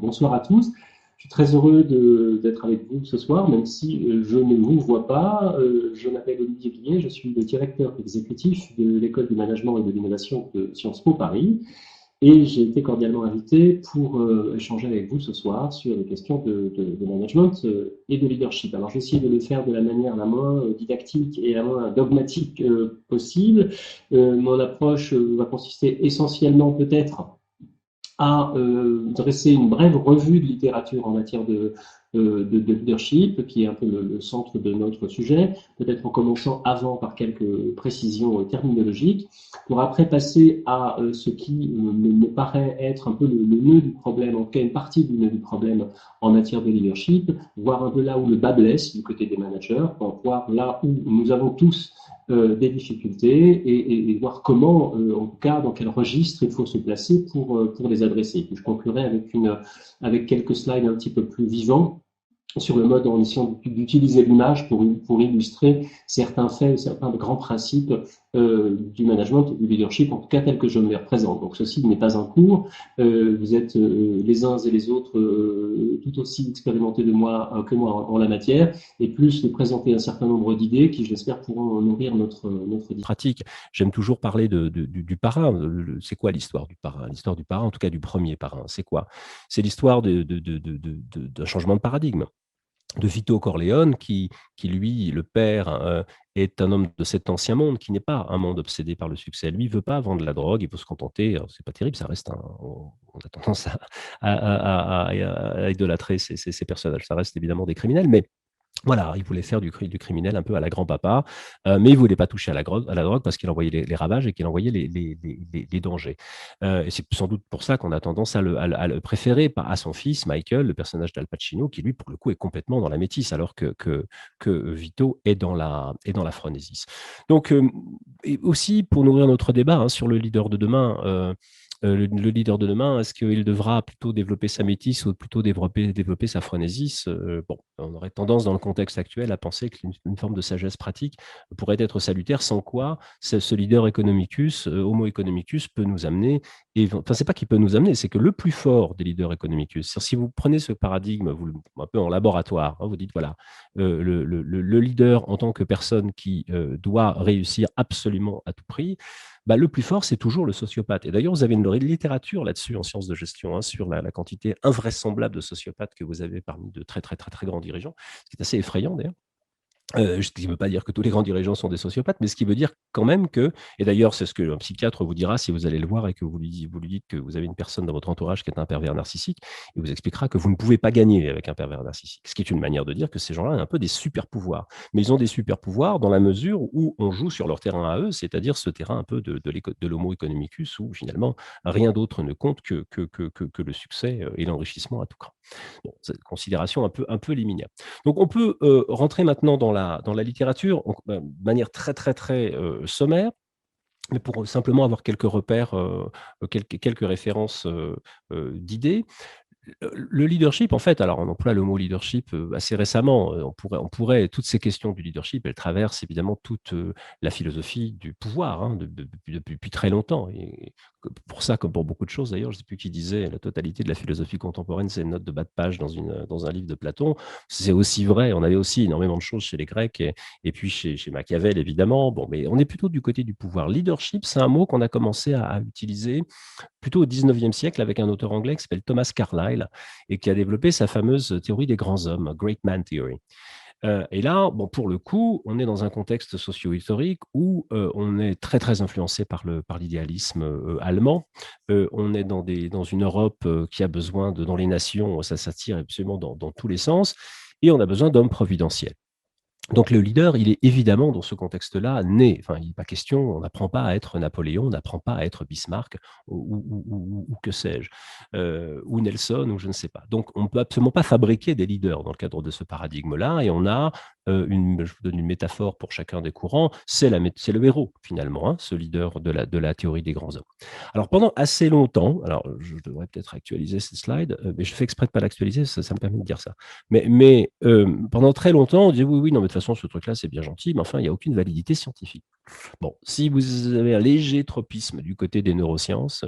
Bonsoir à tous. Je suis très heureux d'être avec vous ce soir, même si je ne vous vois pas. Je m'appelle Olivier Guillet, je suis le directeur exécutif de l'École du management et de l'innovation de Sciences Po Paris. Et j'ai été cordialement invité pour échanger avec vous ce soir sur les questions de management et de leadership. Alors, j'ai essayé de le faire de la manière la moins didactique et la moins dogmatique possible. Mon approche va consister essentiellement peut-être à dresser une brève revue de littérature en matière de leadership, qui est un peu le centre de notre sujet, peut-être en commençant avant par quelques précisions terminologiques, pour après passer à ce qui me paraît être un peu le nœud du problème, en tout cas une partie du nœud du problème en matière de leadership, voir un peu là où le bas blesse du côté des managers, voir là où nous avons tous des difficultés et voir comment, en tout cas, dans quel registre il faut se placer pour les adresser. Puis je conclurai avec quelques slides un petit peu plus vivants sur le mode en essayant d'utiliser l'image pour illustrer certains faits, certains grands principes du management et du leadership, en tout cas tel que je me les représente. Donc ceci n'est pas un cours, vous êtes les uns et les autres tout aussi expérimentés que moi en la matière, et plus de présenter un certain nombre d'idées qui, je l'espère, pourront nourrir notre pratique. J'aime toujours parler du parrain. C'est quoi l'histoire du parrain? L'histoire du parrain, en tout cas du premier parrain, c'est quoi? C'est l'histoire d'un changement de paradigme de Vito Corleone, qui lui, le père, est un homme de cet ancien monde, qui n'est pas un monde obsédé par le succès. Lui, il ne veut pas vendre de la drogue, il veut se contenter, c'est pas terrible, ça reste on a tendance à idolâtrer ces personnages, ça reste évidemment des criminels, mais voilà, il voulait faire du criminel un peu à la grand-papa, mais il ne voulait pas toucher à la drogue parce qu'il envoyait les ravages et qu'il envoyait les dangers. Et c'est sans doute pour ça qu'on a tendance à le préférer à son fils, Michael, le personnage d'Al Pacino, qui lui, pour le coup, est complètement dans la métisse, alors que Vito est dans la phronésis. Donc, et aussi, pour nourrir notre débat sur le leader de demain, le leader de demain, est-ce qu'il devra plutôt développer sa métisse ou plutôt développer sa phronésis? Bon, on aurait tendance dans le contexte actuel à penser qu'une forme de sagesse pratique pourrait être salutaire, sans quoi ce leader economicus, homo economicus, peut nous amener, enfin c'est pas qu'il peut nous amener, c'est que le plus fort des leaders economicus, si vous prenez ce paradigme un peu en laboratoire, vous dites voilà, le leader en tant que personne qui doit réussir absolument à tout prix, le plus fort, c'est toujours le sociopathe. Et d'ailleurs, vous avez une littérature là-dessus en sciences de gestion, sur la quantité invraisemblable de sociopathes que vous avez parmi de très, très, très, très grands dirigeants, ce qui est assez effrayant d'ailleurs. Ce qui ne veut pas dire que tous les grands dirigeants sont des sociopathes, mais ce qui veut dire quand même que, et d'ailleurs c'est ce qu'un psychiatre vous dira si vous allez le voir et que vous lui dites que vous avez une personne dans votre entourage qui est un pervers narcissique, il vous expliquera que vous ne pouvez pas gagner avec un pervers narcissique, ce qui est une manière de dire que ces gens-là ont un peu des super pouvoirs. Mais ils ont des super pouvoirs dans la mesure où on joue sur leur terrain à eux, c'est-à-dire ce terrain un peu de l'homo economicus, où finalement rien d'autre ne compte que le succès et l'enrichissement à tout cran. Bon, c'est une considération un peu liminaire. Donc, on peut rentrer maintenant dans la littérature de manière très, très, très sommaire, mais pour simplement avoir quelques repères, quelques références d'idées. Le leadership, en fait, alors on emploie le mot leadership assez récemment. On pourrait, toutes ces questions du leadership, elles traversent évidemment toute la philosophie du pouvoir depuis très longtemps. Et pour ça, comme pour beaucoup de choses d'ailleurs, je ne sais plus qui disait, la totalité de la philosophie contemporaine, c'est une note de bas de page dans un livre de Platon. C'est aussi vrai, on avait aussi énormément de choses chez les Grecs et puis chez Machiavel, évidemment. Bon, mais on est plutôt du côté du pouvoir. Leadership, c'est un mot qu'on a commencé à utiliser plutôt au 19e siècle avec un auteur anglais qui s'appelle Thomas Carlyle et qui a développé sa fameuse théorie des grands hommes, Great Man Theory. Et là, bon, pour le coup, on est dans un contexte socio-historique où on est très, très influencé par l'idéalisme allemand. On est dans une Europe qui a besoin dans les nations, ça s'attire absolument dans tous les sens, et on a besoin d'hommes providentiels. Donc le leader, il est évidemment dans ce contexte-là né. Enfin, il n'est pas question, on n'apprend pas à être Napoléon, on n'apprend pas à être Bismarck ou que sais-je, ou Nelson ou je ne sais pas. Donc on ne peut absolument pas fabriquer des leaders dans le cadre de ce paradigme-là. Et on a je vous donne une métaphore pour chacun des courants, c'est le héros finalement, ce leader de la théorie des grands hommes. Alors pendant assez longtemps, alors je devrais peut-être actualiser cette slide, mais je fais exprès de ne pas l'actualiser, ça me permet de dire ça. Mais pendant très longtemps, on disait oui, non, mais de toute façon, ce truc-là, c'est bien gentil, mais enfin, il n'y a aucune validité scientifique. Bon, si vous avez un léger tropisme du côté des neurosciences,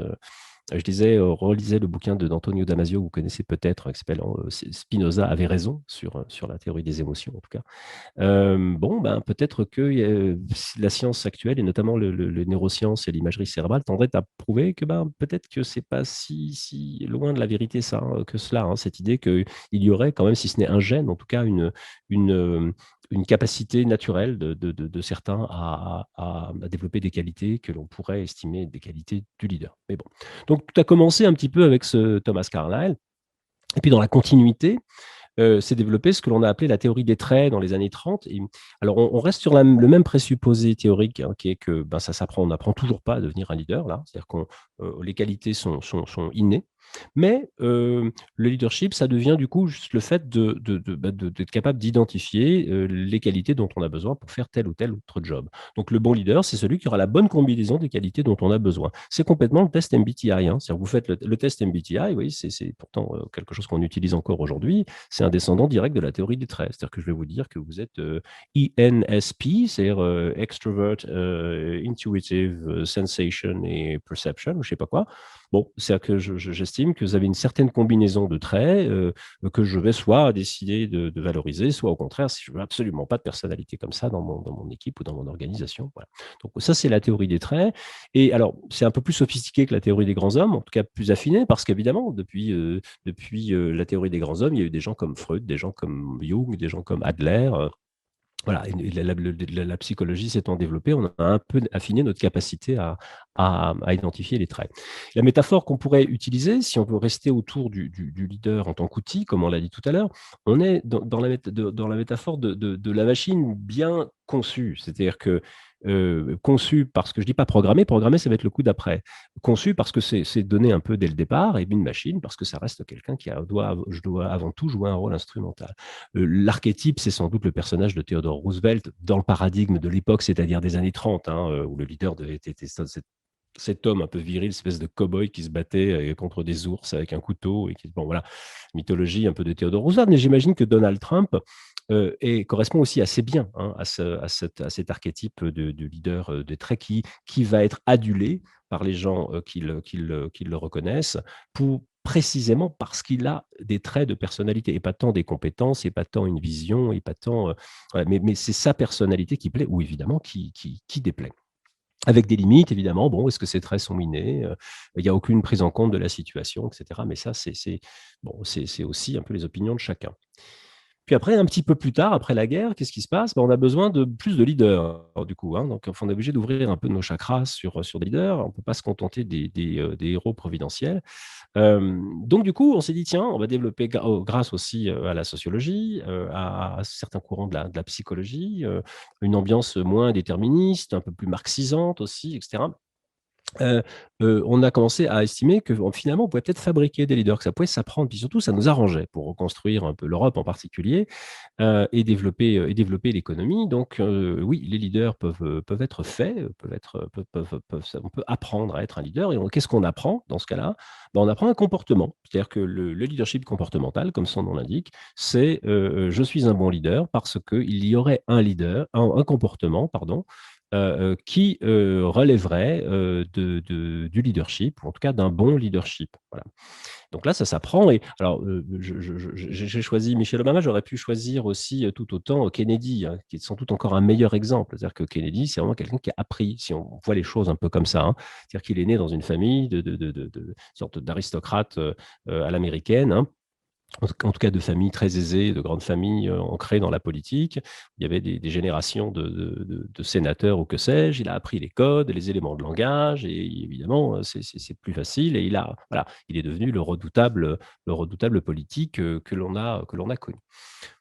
Je disais, relisez le bouquin d'Antonio Damasio, vous connaissez peut-être, qui s'appelle Spinoza avait raison sur la théorie des émotions, en tout cas. Bon, ben, peut-être que la science actuelle, et notamment les neurosciences et l'imagerie cérébrale, tendraient à prouver que ben, peut-être que c'est pas si loin de la vérité ça, que cela, cette idée qu'il y aurait quand même, si ce n'est un gène, en tout cas une, euh, une capacité naturelle de certains à développer des qualités que l'on pourrait estimer des qualités du leader. Mais bon. Donc, tout a commencé un petit peu avec ce Thomas Carlyle. Et puis, dans la continuité, s'est développé ce que l'on a appelé la théorie des traits dans les années 30. Et, alors, on reste sur le même présupposé théorique, qui est que ben, ça s'apprend, on n'apprend toujours pas à devenir un leader, là. C'est-à-dire que les qualités sont innées. Mais le leadership, ça devient du coup juste le fait d'être capable d'identifier les qualités dont on a besoin pour faire tel ou tel autre job. Donc le bon leader, c'est celui qui aura la bonne combinaison des qualités dont on a besoin. C'est complètement le test MBTI. C'est-à-dire que vous faites le test MBTI, oui, c'est pourtant quelque chose qu'on utilise encore aujourd'hui. C'est un descendant direct de la théorie des traits. C'est-à-dire que je vais vous dire que vous êtes ENSP, c'est-à-dire Extrovert, Intuitive, Sensation et Perception, je ne sais pas quoi. Bon, c'est-à-dire que j'estime que vous avez une certaine combinaison de traits que je vais soit décider de valoriser, soit au contraire, si je veux absolument pas de personnalité comme ça dans mon équipe ou dans mon organisation. Voilà. Donc ça, c'est la théorie des traits. Et alors, c'est un peu plus sophistiqué que la théorie des grands hommes, en tout cas plus affiné, parce qu'évidemment, depuis la théorie des grands hommes, il y a eu des gens comme Freud, des gens comme Jung, des gens comme Adler. Voilà, et la psychologie s'étant développée, on a un peu affiné notre capacité à identifier les traits. La métaphore qu'on pourrait utiliser, si on veut rester autour du leader en tant qu'outil, comme on l'a dit tout à l'heure, on est dans la métaphore de la machine bien conçue. C'est-à-dire que conçue parce que je ne dis pas programmée, ça va être le coup d'après. Conçue parce que c'est donné un peu dès le départ, et une machine parce que ça reste quelqu'un je dois avant tout jouer un rôle instrumental. L'archétype, c'est sans doute le personnage de Theodore Roosevelt dans le paradigme de l'époque, c'est-à-dire des années 30, où le leader était cet homme un peu viril, espèce de cow-boy qui se battait contre des ours avec un couteau. Bon, voilà, mythologie un peu de Theodore Roosevelt. Mais j'imagine que Donald Trump correspond aussi assez bien à cet archétype de leader des traits qui va être adulé par les gens qui le reconnaissent précisément parce qu'il a des traits de personnalité, et pas tant des compétences, et pas tant une vision, et pas tant, mais c'est sa personnalité qui plaît, ou évidemment qui déplaît. Avec des limites, évidemment. Bon, est-ce que ces traits sont innés? Il n'y a aucune prise en compte de la situation, etc. Mais ça, c'est aussi un peu les opinions de chacun. Puis après, un petit peu plus tard, après la guerre, qu'est-ce qui se passe? On a besoin de plus de leaders, du coup. Donc, on est obligé d'ouvrir un peu nos chakras sur des leaders. On ne peut pas se contenter des héros providentiels. Donc, du coup, on s'est dit, tiens, on va développer, grâce aussi à la sociologie, à certains courants de la psychologie, une ambiance moins déterministe, un peu plus marxisante aussi, etc. On a commencé à estimer que finalement, on pouvait peut-être fabriquer des leaders, que ça pouvait s'apprendre, puis surtout, ça nous arrangeait pour reconstruire un peu l'Europe en particulier et développer l'économie. Donc, oui, les leaders peuvent être faits, on peut apprendre à être un leader. Et qu'est-ce qu'on apprend dans ce cas-là? On apprend un comportement. C'est-à-dire que le leadership comportemental, comme son nom l'indique, c'est je suis un bon leader parce qu'il y aurait un leader, un comportement, pardon, qui relèverait du leadership, ou en tout cas d'un bon leadership. Voilà. Donc là, ça s'apprend. Et alors, j'ai choisi Michel Obama, j'aurais pu choisir aussi tout autant Kennedy, qui est sans doute encore un meilleur exemple. C'est-à-dire que Kennedy, c'est vraiment quelqu'un qui a appris, si on voit les choses un peu comme ça. C'est-à-dire qu'il est né dans une famille de sorte d'aristocrate à l'américaine. En tout cas de familles très aisées, de grandes familles ancrées dans la politique. Il y avait des générations de sénateurs ou que sais-je. Il a appris les codes, les éléments de langage, et évidemment, c'est plus facile. Et il est devenu le redoutable politique que l'on a connu.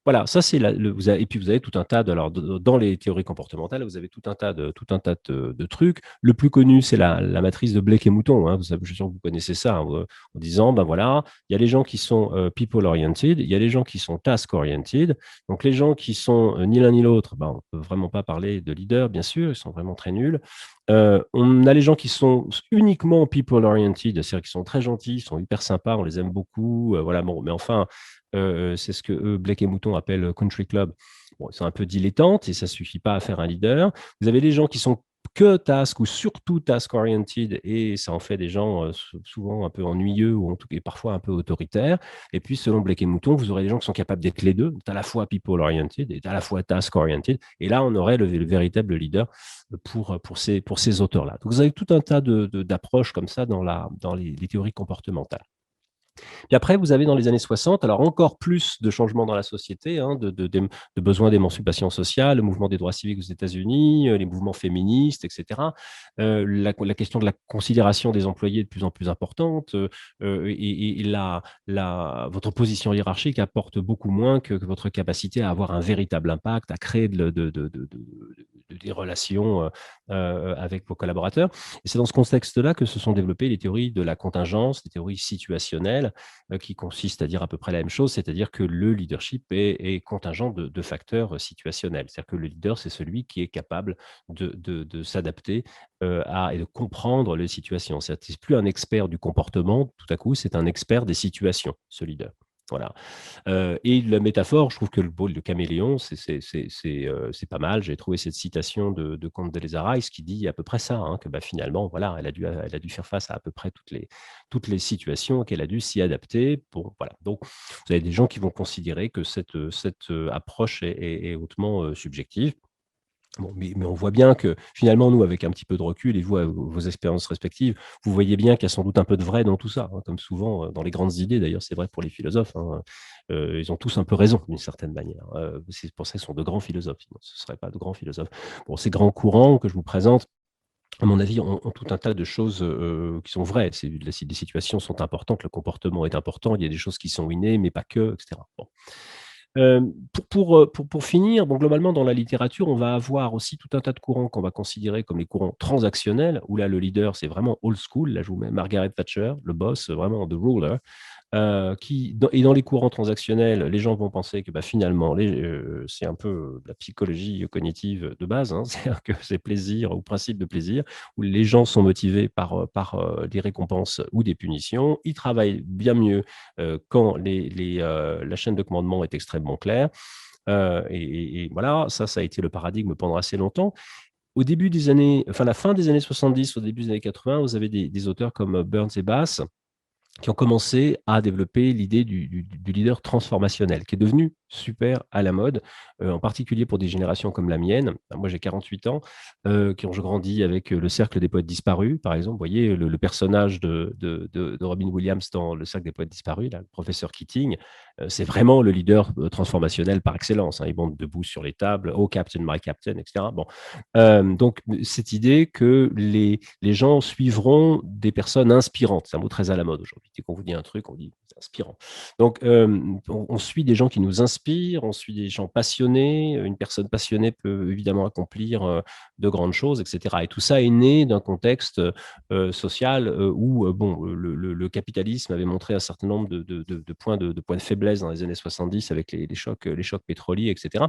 Voilà, ça c'est et puis vous avez tout un tas alors dans les théories comportementales, vous avez tout un tas de trucs. Le plus connu, c'est la matrice de Blake et Mouton. Je suis sûr que vous connaissez ça, en disant, ben voilà, il y a les gens qui sont people oriented, il y a les gens qui sont task oriented. Donc les gens qui sont ni l'un ni l'autre, on ne peut vraiment pas parler de leader, bien sûr, ils sont vraiment très nuls. On a les gens qui sont uniquement people oriented, c'est-à-dire qu'ils sont très gentils, ils sont hyper sympas, on les aime beaucoup, voilà. Bon, mais enfin, c'est ce que eux, Blake et Mouton appellent country club. Bon, c'est un peu dilettante et ça suffit pas à faire un leader. Vous avez les gens qui sont que task ou surtout task-oriented, et ça en fait des gens souvent un peu ennuyeux ou en tout cas parfois un peu autoritaires. Et puis, selon Blake et Mouton, vous aurez des gens qui sont capables d'être les deux. Tu as à la fois people-oriented et tu as à la fois task-oriented. Et là, on aurait le véritable leader pour ces auteurs-là. Donc, vous avez tout un tas d'approches comme ça dans les théories comportementales. Puis après, vous avez dans les années 60, alors encore plus de changements dans la société, hein, de besoins d'émancipation sociale, le mouvement des droits civiques aux États-Unis, les mouvements féministes, etc. La question de la considération des employés de plus en plus importante, et votre position hiérarchique apporte beaucoup moins que votre capacité à avoir un véritable impact, à créer des relations avec vos collaborateurs. Et c'est dans ce contexte-là que se sont développées les théories de la contingence, les théories situationnelles, qui consiste à dire à peu près la même chose, c'est-à-dire que le leadership est contingent de facteurs situationnels. C'est-à-dire que le leader, c'est celui qui est capable de s'adapter et de comprendre les situations. Ce n'est plus un expert du comportement, tout à coup, c'est un expert des situations, ce leader. Voilà. Et la métaphore, je trouve que le caméléon, c'est pas mal. J'ai trouvé cette citation de Condoleezza Rice qui dit à peu près ça, hein, que finalement, voilà, elle a dû faire face à peu près toutes les situations, qu'elle a dû s'y adapter. Bon, voilà. Donc, vous avez des gens qui vont considérer que cette approche est hautement subjective. Bon, mais on voit bien que finalement, nous, avec un petit peu de recul et vous, vos expériences respectives, vous voyez bien qu'il y a sans doute un peu de vrai dans tout ça, hein, comme souvent dans les grandes idées. D'ailleurs, c'est vrai pour les philosophes, hein. Ils ont tous un peu raison d'une certaine manière. C'est pour ça qu'ils sont de grands philosophes, sinon ce ne seraient pas de grands philosophes. Bon, ces grands courants que je vous présente, à mon avis, ont tout un tas de choses qui sont vraies. Les situations sont importantes, le comportement est important, il y a des choses qui sont innées, mais pas que, etc. Bon. Pour finir, bon, globalement, dans la littérature, on va avoir aussi tout un tas de courants qu'on va considérer comme les courants transactionnels, où là, le leader, c'est vraiment old school. Là, je vous mets Margaret Thatcher, le boss, vraiment the ruler. Et dans les courants transactionnels, les gens vont penser que finalement, c'est un peu la psychologie cognitive de base, hein, c'est-à-dire que c'est plaisir ou principe de plaisir, où les gens sont motivés par des récompenses ou des punitions. Ils travaillent bien mieux quand la chaîne de commandement est extrêmement claire. Et voilà, ça a été le paradigme pendant assez longtemps. Au début des années, enfin la fin des années 70, au début des années 80, vous avez des auteurs comme Burns et Bass, qui ont commencé à développer l'idée du leader transformationnel, qui est devenu super à la mode, en particulier pour des générations comme la mienne. Moi, j'ai 48 ans, qui ont grandi avec le Cercle des poètes disparus, par exemple. Vous voyez, le personnage de Robin Williams dans le Cercle des poètes disparus, là, le professeur Keating, c'est vraiment le leader transformationnel par excellence, hein. Il monte debout sur les tables, « Oh, Captain, my Captain », etc. Bon. Donc, cette idée que les gens suivront des personnes inspirantes, c'est un mot très à la mode aujourd'hui. Dès qu'on vous dit un truc, on dit c'est inspirant. Donc, on suit des gens qui nous inspirent, on suit des gens passionnés. Une personne passionnée peut évidemment accomplir de grandes choses, etc. Et tout ça est né d'un contexte social où bon, le capitalisme avait montré un certain nombre de points de faiblesse dans les années 70 avec les chocs pétroliers, etc.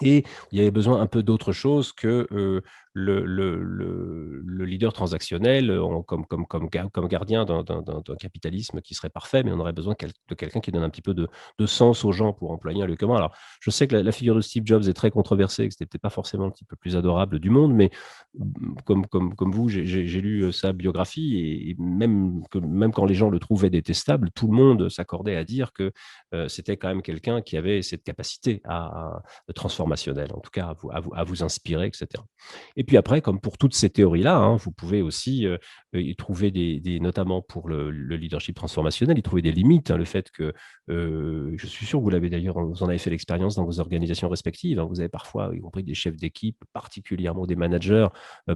Et il y avait besoin un peu d'autre chose que le leader transactionnel comme gardien d'un capitalisme qui serait parfait, mais on aurait besoin de quelqu'un qui donne un petit peu de sens aux gens, pour employer un lieu commun. Alors, je sais que la figure de Steve Jobs est très controversée, que ce n'était peut-être pas forcément un petit peu plus adorable du monde, mais comme vous, j'ai lu sa biographie, et même quand les gens le trouvaient détestable, tout le monde s'accordait à dire que c'était quand même quelqu'un qui avait cette capacité transformationnel, en tout cas à vous inspirer, etc. Et puis après, comme pour toutes ces théories-là, hein, vous pouvez aussi y trouver notamment pour le leadership transformationnel, y trouver des limites, hein, le fait que, je suis sûr que vous l'avez d'ailleurs, vous en avez fait l'expérience dans vos organisations respectives, hein, vous avez parfois, y compris des chefs d'équipe, particulièrement des managers,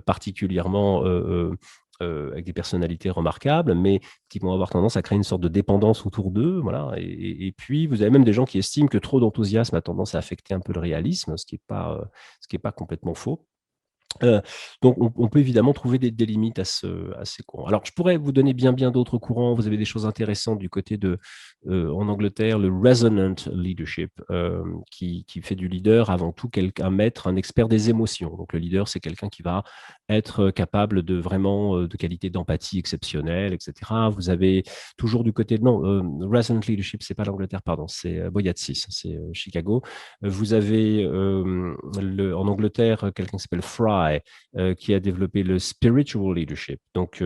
particulièrement avec des personnalités remarquables, mais qui vont avoir tendance à créer une sorte de dépendance autour d'eux. Voilà. Et puis, vous avez même des gens qui estiment que trop d'enthousiasme a tendance à affecter un peu le réalisme, ce qui n'est pas complètement faux. Donc, on peut évidemment trouver des limites à ces courants. Alors, je pourrais vous donner bien d'autres courants. Vous avez des choses intéressantes du côté en Angleterre, le resonant leadership, qui fait du leader avant tout un maître, un expert des émotions. Donc, le leader, c'est quelqu'un qui va être capable de vraiment de qualité d'empathie exceptionnelle, etc. Vous avez toujours du côté resonant leadership, c'est pas l'Angleterre, pardon, c'est Boyatsis, c'est Chicago. Vous avez en Angleterre quelqu'un qui s'appelle Fry, Fry, qui a développé le spiritual leadership. Donc,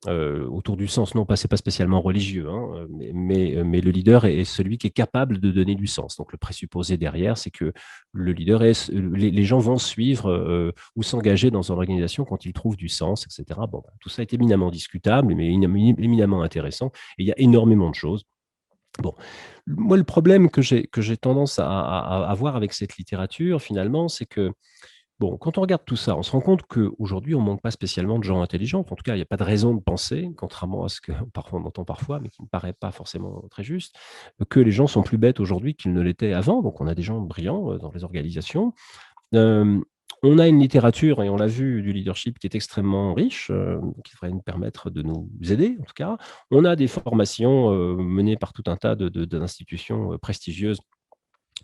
autour du sens, non pas, c'est pas spécialement religieux, hein, mais le leader est celui qui est capable de donner du sens. Donc, le présupposé derrière, c'est que le leader les gens vont suivre ou s'engager dans une organisation quand ils trouvent du sens, etc. Bon, tout ça est éminemment discutable, mais éminemment intéressant. Et il y a énormément de choses. Bon, moi, le problème que j'ai tendance à avoir avec cette littérature, finalement, c'est que, bon, quand on regarde tout ça, on se rend compte qu'aujourd'hui, on ne manque pas spécialement de gens intelligents. En tout cas, il n'y a pas de raison de penser, contrairement à ce que parfois on entend parfois, mais qui ne me paraît pas forcément très juste, que les gens sont plus bêtes aujourd'hui qu'ils ne l'étaient avant. Donc, on a des gens brillants dans les organisations. On a une littérature, et on l'a vu, du leadership qui est extrêmement riche, qui devrait nous permettre de nous aider, en tout cas. On a des formations menées par tout un tas d'institutions prestigieuses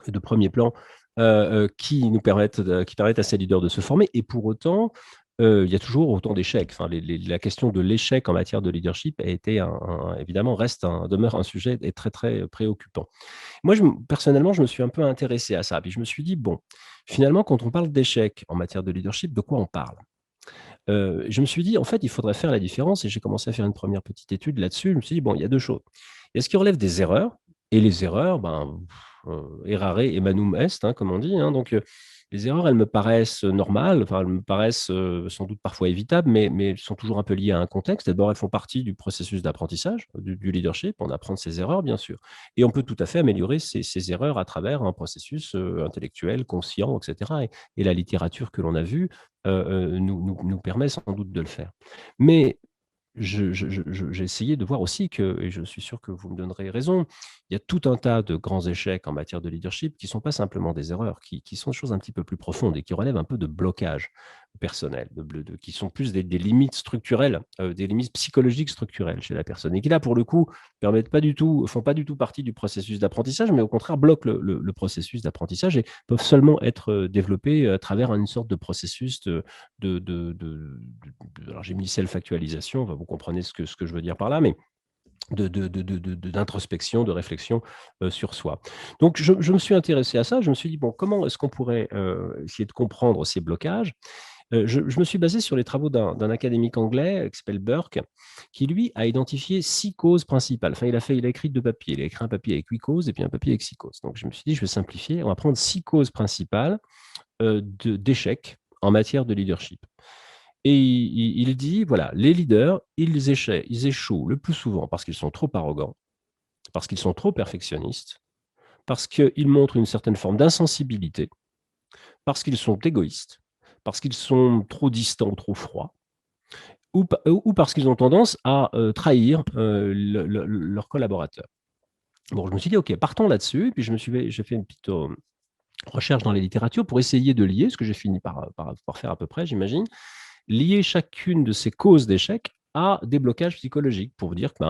de premier plan qui permettent à ces leaders de se former. Et pour autant, il y a toujours autant d'échecs. Enfin, la question de l'échec en matière de leadership a été évidemment demeure un sujet très très préoccupant. Moi, personnellement, je me suis un peu intéressé à ça. Puis je me suis dit, bon, finalement, quand on parle d'échec en matière de leadership, de quoi on parle? Je me suis dit, en fait, il faudrait faire la différence, et j'ai commencé à faire une première petite étude là-dessus. Je me suis dit, bon, il y a deux choses. Il y a ce qui relève des erreurs, et les erreurs, errare humanum est, hein, comme on dit. Hein. Donc, les erreurs, elles me paraissent normales, enfin, elles me paraissent sans doute parfois évitables, mais elles sont toujours un peu liées à un contexte. D'abord, elles font partie du processus d'apprentissage, du leadership. On apprend de ses erreurs, bien sûr. Et on peut tout à fait améliorer ces erreurs à travers un processus intellectuel, conscient, etc. Et la littérature que l'on a vue nous permet sans doute de le faire. Mais j'ai essayé de voir aussi que, et je suis sûr que vous me donnerez raison, il y a tout un tas de grands échecs en matière de leadership qui ne sont pas simplement des erreurs, qui sont des choses un petit peu plus profondes et qui relèvent un peu de blocage personnel, qui sont plus des limites structurelles, des limites psychologiques structurelles chez la personne, et qui là, pour le coup, font pas du tout partie du processus d'apprentissage, mais au contraire bloquent le processus d'apprentissage et peuvent seulement être développés à travers une sorte de processus alors j'ai mis self-actualisation, vous comprenez ce que je veux dire par là, mais d'introspection, de réflexion sur soi. Donc, je me suis intéressé à ça. Je me suis dit, bon, comment est-ce qu'on pourrait essayer de comprendre ces blocages? Je me suis basé sur les travaux d'un académique anglais qui s'appelle Burke, qui, lui, a identifié 6 causes principales. Enfin, il a écrit 2 papiers. Il a écrit un papier avec 8 causes et puis un papier avec 6 causes. Donc, je me suis dit, je vais simplifier. On va prendre 6 causes principales d'échecs en matière de leadership. Et il dit, voilà, les leaders, ils échouent le plus souvent parce qu'ils sont trop arrogants, parce qu'ils sont trop perfectionnistes, parce qu'ils montrent une certaine forme d'insensibilité, parce qu'ils sont égoïstes, parce qu'ils sont trop distants ou trop froids, ou parce qu'ils ont tendance à trahir leurs collaborateurs. Bon, je me suis dit, OK, partons là-dessus. Et puis, j'ai fait une petite recherche dans les littératures pour essayer de lier, ce que j'ai fini par faire à peu près, j'imagine, lier chacune de ces causes d'échec à des blocages psychologiques, pour vous dire que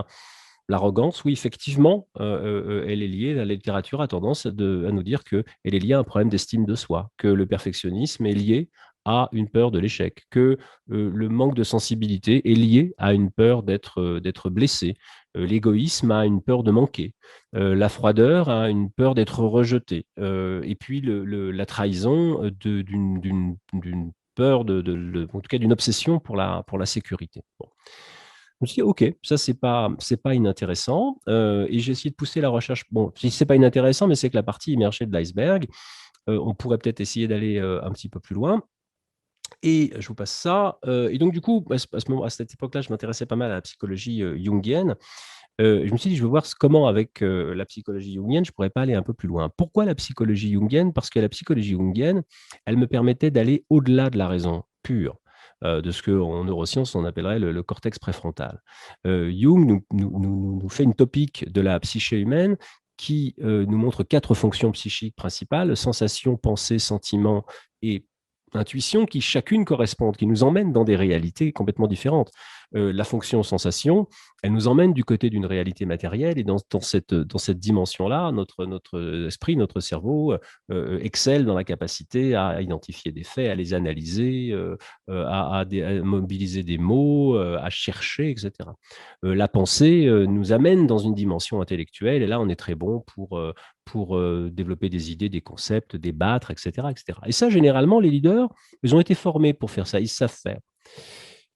l'arrogance, oui, effectivement, elle est liée, la littérature a tendance à nous dire qu'elle est liée à un problème d'estime de soi, que le perfectionnisme est lié à une peur de l'échec, que le manque de sensibilité est lié à une peur d'être blessé, l'égoïsme a une peur de manquer, la froideur a une peur d'être rejeté, et puis la trahison d'une peur, en tout cas d'une obsession pour la sécurité. Bon. Je me suis dit, OK, ça, c'est pas inintéressant. Et j'ai essayé de pousser la recherche. Bon, si c'est pas inintéressant, mais c'est que la partie immergée de l'iceberg. On pourrait peut-être essayer d'aller un petit peu plus loin. Et je vous passe ça. Et donc, du coup, à cette époque-là, je m'intéressais pas mal à la psychologie jungienne. Je me suis dit, je veux voir comment, avec la psychologie jungienne, je pourrais pas aller un peu plus loin. Pourquoi la psychologie jungienne? Parce que la psychologie jungienne, elle me permettait d'aller au-delà de la raison pure, de ce qu'en neurosciences, on appellerait le cortex préfrontal. Jung nous fait une topique de la psyché humaine qui nous montre 4 fonctions psychiques principales: sensation, pensée, sentiment et intuition, qui chacune correspondent, qui nous emmènent dans des réalités complètement différentes. la fonction sensation, elle nous emmène du côté d'une réalité matérielle, et dans cette dimension-là, notre esprit, notre cerveau excelle dans la capacité à identifier des faits, à les analyser, à mobiliser des mots, à chercher, etc. La pensée nous amène dans une dimension intellectuelle, et là, on est très bon pour développer des idées, des concepts, débattre, etc., etc. Et ça, généralement, les leaders, ils ont été formés pour faire ça, ils savent faire.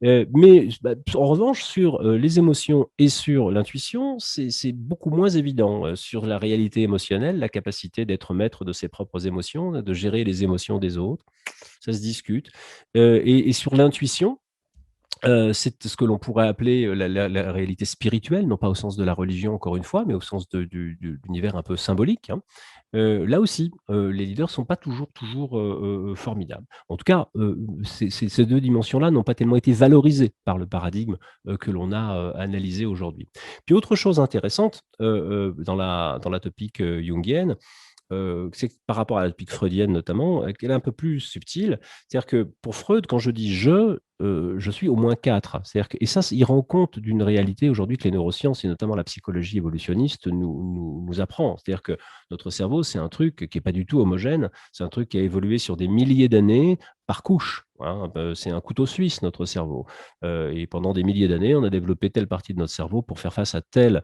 Mais en revanche, sur les émotions et sur l'intuition, c'est beaucoup moins évident. Sur la réalité émotionnelle, la capacité d'être maître de ses propres émotions, de gérer les émotions des autres, ça se discute. Et sur l'intuition, c'est ce que l'on pourrait appeler la réalité spirituelle, non pas au sens de la religion, encore une fois, mais au sens de l'univers un peu symbolique, hein. Là aussi, les leaders ne sont pas toujours formidables. En tout cas, ces 2 dimensions-là n'ont pas tellement été valorisées par le paradigme que l'on a analysé aujourd'hui. Puis autre chose intéressante dans la topique jungienne, c'est que par rapport à la topique freudienne notamment, qu'elle est un peu plus subtile. C'est-à-dire que pour Freud, quand je dis je suis au moins 4. C'est-à-dire que, et ça, il rend compte d'une réalité aujourd'hui que les neurosciences et notamment la psychologie évolutionniste nous apprend. C'est-à-dire que notre cerveau, c'est un truc qui n'est pas du tout homogène, c'est un truc qui a évolué sur des milliers d'années par couche, hein. C'est un couteau suisse, notre cerveau. Et pendant des milliers d'années, on a développé telle partie de notre cerveau pour faire face à telle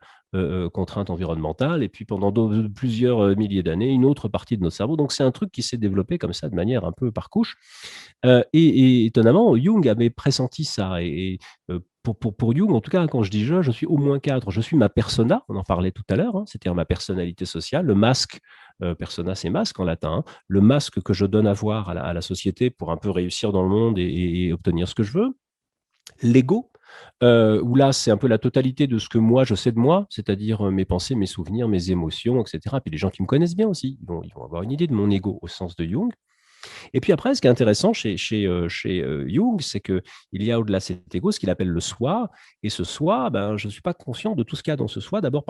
contrainte environnementale, et puis pendant plusieurs milliers d'années, une autre partie de notre cerveau. Donc c'est un truc qui s'est développé comme ça de manière un peu par couche. Et étonnamment, Jung avait pressenti ça. Pour Jung, en tout cas, quand je dis je suis au moins 4. Je suis ma persona, on en parlait tout à l'heure, hein, c'est-à-dire ma personnalité sociale, le masque, persona c'est masque en latin, hein, le masque que je donne à voir à la société pour un peu réussir dans le monde et obtenir ce que je veux. L'ego, où là, c'est un peu la totalité de ce que moi, je sais de moi, c'est-à-dire mes pensées, mes souvenirs, mes émotions, etc. Puis les gens qui me connaissent bien aussi, ils vont avoir une idée de mon ego au sens de Jung. Et puis après, ce qui est intéressant chez Jung, c'est qu'il y a au-delà de cet ego ce qu'il appelle le soi. Et ce soi, ben, je ne suis pas conscient de tout ce qu'il y a dans ce soi, d'abord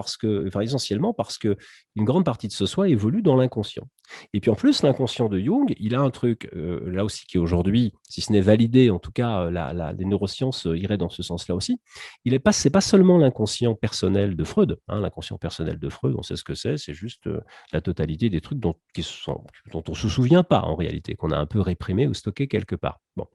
essentiellement parce qu'une grande partie de ce soi évolue dans l'inconscient. Et puis en plus, l'inconscient de Jung, il a un truc, là aussi, qui est aujourd'hui, si ce n'est validé, en tout cas, les neurosciences iraient dans ce sens-là aussi. C'est pas seulement l'inconscient personnel de Freud, hein. L'inconscient personnel de Freud, on sait ce que c'est juste la totalité des trucs dont on ne se souvient pas en réalité, qu'on a un peu réprimé ou stocké quelque part. Bon.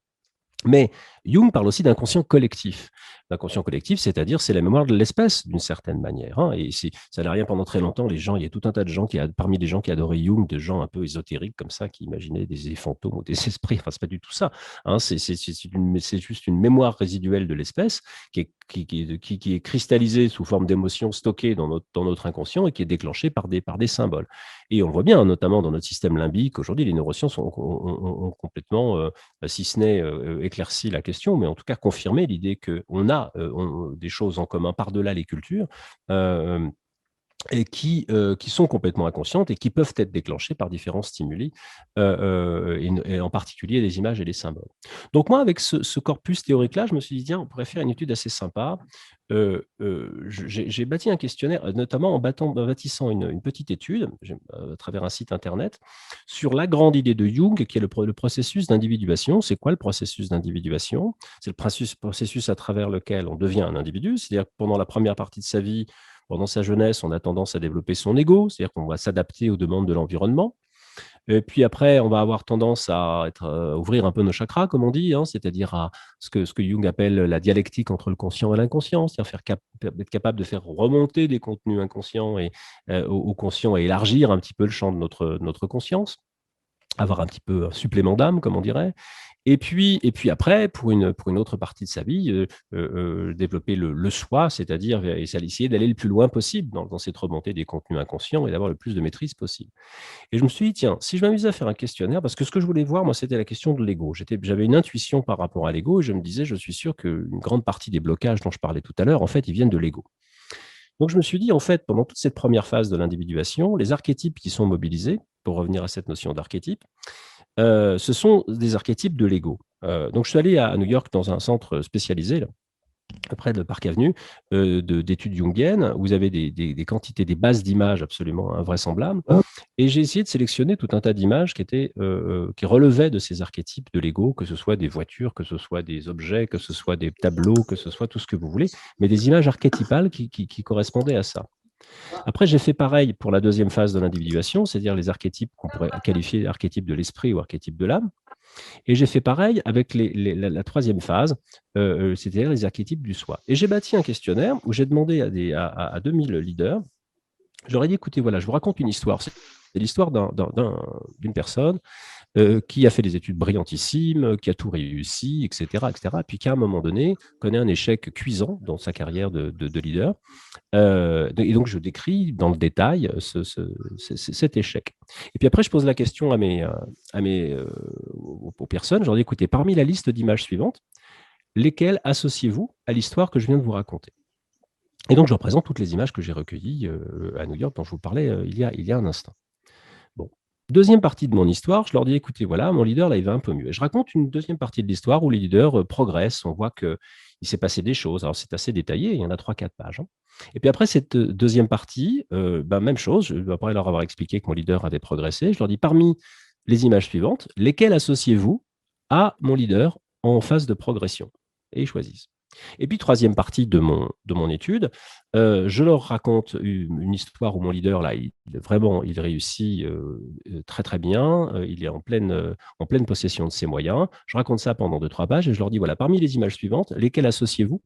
Mais Jung parle aussi d'inconscient collectif. L'inconscient collectif, c'est-à-dire, c'est la mémoire de l'espèce, d'une certaine manière, hein. Et ça n'a rien pendant très longtemps. Il y a tout un tas de gens parmi les gens qui adoraient Jung, des gens un peu ésotériques comme ça, qui imaginaient des fantômes ou des esprits. Enfin, c'est pas du tout ça, hein. C'est juste une mémoire résiduelle de l'espèce qui est cristallisée sous forme d'émotions stockées dans notre inconscient et qui est déclenchée par des symboles. Et on le voit bien, notamment dans notre système limbique. Aujourd'hui, les neurosciences ont complètement, si ce n'est éclairci la question, mais en tout cas confirmé l'idée qu'on a des choses en commun par-delà les cultures, et qui sont complètement inconscientes et qui peuvent être déclenchées par différents stimuli, et en particulier les images et les symboles. Donc moi, avec ce corpus théorique-là, je me suis dit, tiens, on pourrait faire une étude assez sympa. J'ai bâti un questionnaire, notamment en bâtissant une petite étude à travers un site internet sur la grande idée de Jung, qui est le processus d'individuation. C'est quoi le processus d'individuation? C'est le processus à travers lequel on devient un individu, c'est-à-dire que pendant la première partie de sa vie, pendant sa jeunesse, on a tendance à développer son ego, c'est-à-dire qu'on va s'adapter aux demandes de l'environnement. Et puis après, on va avoir tendance à ouvrir un peu nos chakras, comme on dit, hein, c'est-à-dire à ce que Jung appelle la dialectique entre le conscient et l'inconscient, c'est-à-dire être capable de faire remonter des contenus inconscients au conscient et élargir un petit peu le champ de notre conscience, avoir un petit peu un supplément d'âme, comme on dirait. Et puis après, pour une autre partie de sa vie, développer le soi, c'est-à-dire essayer d'aller le plus loin possible dans cette remontée des contenus inconscients et d'avoir le plus de maîtrise possible. Et je me suis dit, tiens, si je m'amusais à faire un questionnaire, parce que ce que je voulais voir, moi, c'était la question de l'ego. J'avais une intuition par rapport à l'ego et je me disais, je suis sûr qu'une grande partie des blocages dont je parlais tout à l'heure, en fait, ils viennent de l'ego. Donc, je me suis dit, en fait, pendant toute cette première phase de l'individuation, les archétypes qui sont mobilisés, pour revenir à cette notion d'archétype, ce sont des archétypes de l'ego. Donc, je suis allé à New York dans un centre spécialisé là, près de Parc Avenue, d'études jungiennes. Vous avez des quantités, des bases d'images absolument invraisemblables. Et j'ai essayé de sélectionner tout un tas d'images qui relevaient de ces archétypes de Lego, que ce soit des voitures, que ce soit des objets, que ce soit des tableaux, que ce soit tout ce que vous voulez, mais des images archétypales qui correspondaient à ça. Après, j'ai fait pareil pour la deuxième phase de l'individuation, c'est-à-dire les archétypes qu'on pourrait qualifier d'archétypes de l'esprit ou archétypes de l'âme. Et j'ai fait pareil avec la troisième phase, c'est-à-dire les archétypes du soi. Et j'ai bâti un questionnaire où j'ai demandé à 2000 leaders, je leur ai dit, écoutez, voilà, je vous raconte une histoire. C'est l'histoire d'une personne qui a fait des études brillantissimes, qui a tout réussi, etc., etc., puis qui, à un moment donné, connaît un échec cuisant dans sa carrière de leader. Et donc, je décris dans le détail cet échec. Et puis après, je pose la question aux personnes. Je leur dis, écoutez, parmi la liste d'images suivantes, lesquelles associez-vous à l'histoire que je viens de vous raconter? Et donc, je leur présente toutes les images que j'ai recueillies à New York, dont je vous parlais il y a un instant. Bon. Deuxième partie de mon histoire, je leur dis, écoutez, voilà, mon leader, là, il va un peu mieux. Et je raconte une deuxième partie de l'histoire où les leaders progressent. On voit qu'il s'est passé des choses. Alors, c'est assez détaillé, il y en a 3-4 pages. Et puis après cette deuxième partie, même chose, après leur avoir expliqué que mon leader avait progressé, je leur dis, parmi les images suivantes, lesquelles associez-vous à mon leader en phase de progression? Et ils choisissent. Et puis, troisième partie de mon étude, je leur raconte une histoire où mon leader, là, il réussit très, très bien. Il est en pleine possession de ses moyens. Je raconte ça pendant 2-3 pages et je leur dis, voilà, parmi les images suivantes, lesquelles associez-vous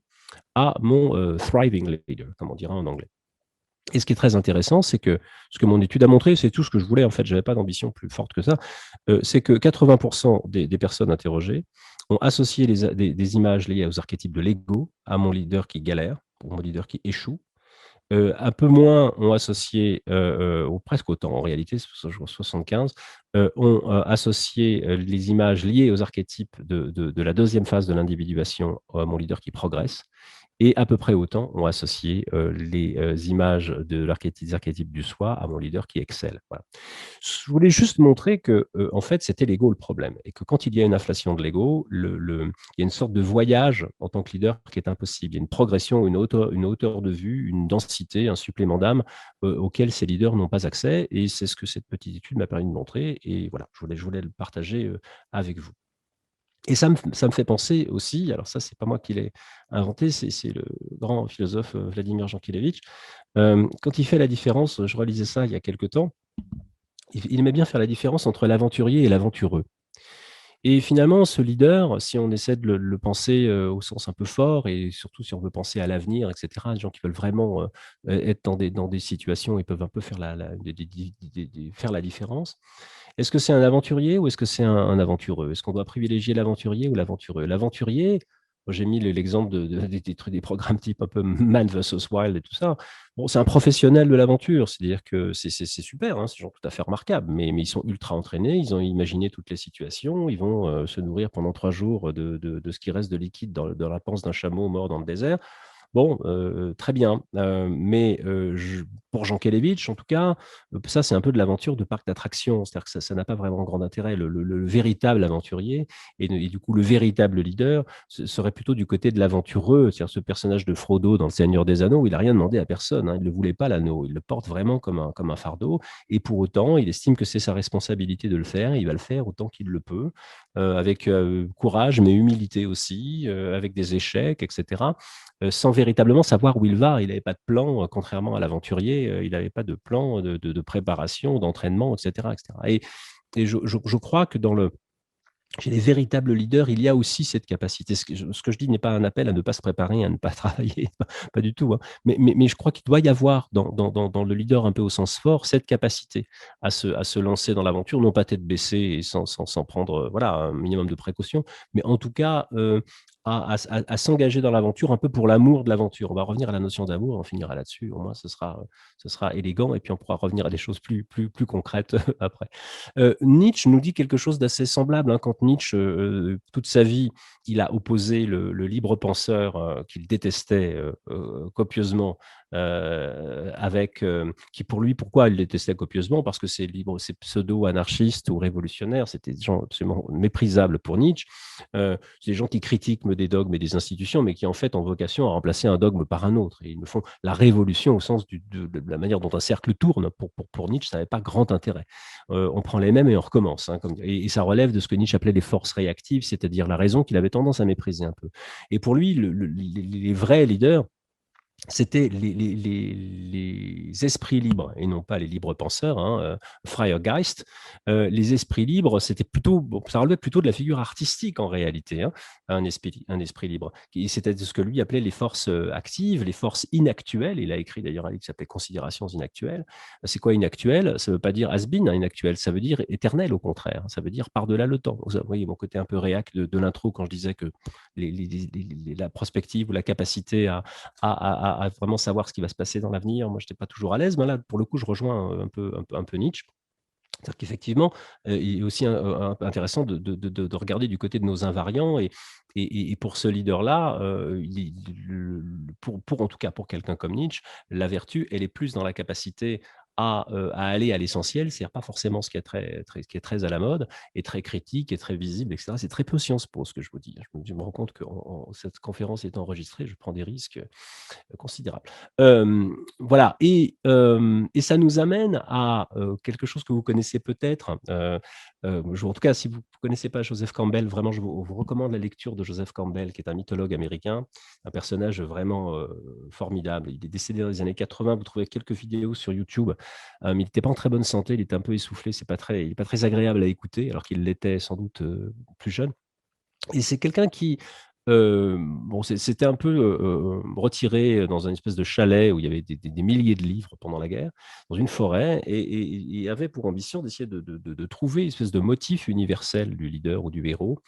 à mon thriving leader, comme on dirait en anglais? Et ce qui est très intéressant, c'est que ce que mon étude a montré, c'est tout ce que je voulais, en fait, je n'avais pas d'ambition plus forte que ça, c'est que 80% des personnes interrogées ont associé des images liées aux archétypes de l'ego à mon leader qui galère, ou mon leader qui échoue. Un peu moins ont associé, ou presque autant en réalité, 75, ont associé les images liées aux archétypes de la deuxième phase de l'individuation à mon leader qui progresse. Et à peu près autant ont associé les images des archétypes du soi à mon leader qui excelle. Voilà. Je voulais juste montrer que, en fait, c'était l'ego le problème. Et que quand il y a une inflation de l'ego, il y a une sorte de voyage en tant que leader qui est impossible. Il y a une progression, une hauteur de vue, une densité, un supplément d'âme auquel ces leaders n'ont pas accès. Et c'est ce que cette petite étude m'a permis de montrer. Et voilà, je voulais le partager avec vous. Et ça me fait penser aussi, alors ça, c'est pas moi qui l'ai inventé, c'est le grand philosophe Vladimir Jankélévitch. Quand il fait la différence, je relisais ça il y a quelque temps, il aimait bien faire la différence entre l'aventurier et l'aventureux. Et finalement, ce leader, si on essaie de le penser au sens un peu fort, et surtout si on veut penser à l'avenir, etc., des gens qui veulent vraiment être dans des situations, ils peuvent un peu faire faire la différence. Est-ce que c'est un aventurier ou est-ce que c'est un aventureux? Est-ce qu'on doit privilégier l'aventurier ou l'aventureux? L'aventurier, moi, j'ai mis l'exemple des programmes type un peu Man vs Wild et tout ça. Bon, c'est un professionnel de l'aventure, c'est-à-dire que c'est super, hein, c'est des gens tout à fait remarquables, mais ils sont ultra entraînés, ils ont imaginé toutes les situations, ils vont se nourrir pendant 3 jours de ce qui reste de liquide dans la panse d'un chameau mort dans le désert. Bon, très bien, mais pour Jankélévitch, en tout cas, ça, c'est un peu de l'aventure de parc d'attractions. C'est-à-dire que ça n'a pas vraiment grand intérêt. Le véritable aventurier et du coup, le véritable leader serait plutôt du côté de l'aventureux, c'est-à-dire ce personnage de Frodo dans Le Seigneur des Anneaux, où il n'a rien demandé à personne, hein. Il ne voulait pas l'anneau, il le porte vraiment comme un fardeau et pour autant, il estime que c'est sa responsabilité de le faire, il va le faire autant qu'il le peut, avec courage, mais humilité aussi, avec des échecs, etc., sans véritablement savoir où il va. Il n'avait pas de plan, contrairement à l'aventurier, il n'avait pas de plan de préparation, d'entraînement, etc., etc. Et je crois que chez les véritables leaders, il y a aussi cette capacité. Ce que je dis n'est pas un appel à ne pas se préparer, à ne pas travailler, pas du tout, hein. Mais je crois qu'il doit y avoir dans le leader un peu au sens fort cette capacité à se lancer dans l'aventure, non pas tête baissée et sans prendre voilà, un minimum de précautions, mais en tout cas à s'engager dans l'aventure un peu pour l'amour de l'aventure. On va revenir à la notion d'amour, on finira là-dessus, au moins ce sera élégant et puis on pourra revenir à des choses plus concrètes après. Nietzsche nous dit quelque chose d'assez semblable, hein. Quand Nietzsche, toute sa vie, il a opposé le libre penseur qu'il détestait copieusement qui pour lui, pourquoi il détestait copieusement? Parce que ces pseudo-anarchistes ou révolutionnaires, c'était des gens absolument méprisables pour Nietzsche. C'est des gens qui critiquent des dogmes et des institutions, mais qui en fait ont vocation à remplacer un dogme par un autre. Et ils me font la révolution au sens de la manière dont un cercle tourne. Pour Nietzsche, ça n'avait pas grand intérêt. On prend les mêmes et on recommence. Et ça relève de ce que Nietzsche appelait les forces réactives, c'est-à-dire la raison qu'il avait tendance à mépriser un peu. Et pour lui, les vrais leaders, c'était les esprits libres et non pas les libres penseurs, Freigeist. Les esprits libres, c'était plutôt, ça relevait plutôt de la figure artistique en réalité, un esprit libre. C'était ce que lui appelait les forces actives, les forces inactuelles. Il a écrit d'ailleurs un livre qui s'appelait Considérations inactuelles. C'est quoi inactuel? Ça ne veut pas dire has-been, inactuel, ça veut dire éternel au contraire, ça veut dire par-delà le temps. Vous voyez mon côté un peu réac de l'intro quand je disais que la prospective ou la capacité à vraiment savoir ce qui va se passer dans l'avenir. Moi, je n'étais pas toujours à l'aise, mais là, pour le coup, je rejoins un peu Nietzsche. C'est-à-dire qu'effectivement, il est aussi intéressant de regarder du côté de nos invariants. Et pour ce leader-là, en tout cas pour quelqu'un comme Nietzsche, la vertu, elle est plus dans la capacité à aller à l'essentiel, c'est-à-dire pas forcément ce qui est très à la mode, et très critique, et très visible, etc. C'est très peu Sciences Po, ce que je vous dis. Je me rends compte que cette conférence est enregistrée, je prends des risques considérable. Voilà, et ça nous amène à quelque chose que vous connaissez peut-être. En tout cas, si vous ne connaissez pas Joseph Campbell, vraiment, je vous recommande la lecture de Joseph Campbell, qui est un mythologue américain, un personnage vraiment formidable. Il est décédé dans les années 80, vous trouvez quelques vidéos sur YouTube, mais il n'était pas en très bonne santé, il était un peu essoufflé, il n'est pas très agréable à écouter, alors qu'il l'était sans doute plus jeune. Et c'est quelqu'un qui, c'était un peu retiré dans une espèce de chalet où il y avait des milliers de livres pendant la guerre, dans une forêt, et avait pour ambition d'essayer de trouver une espèce de motif universel du leader ou du héros,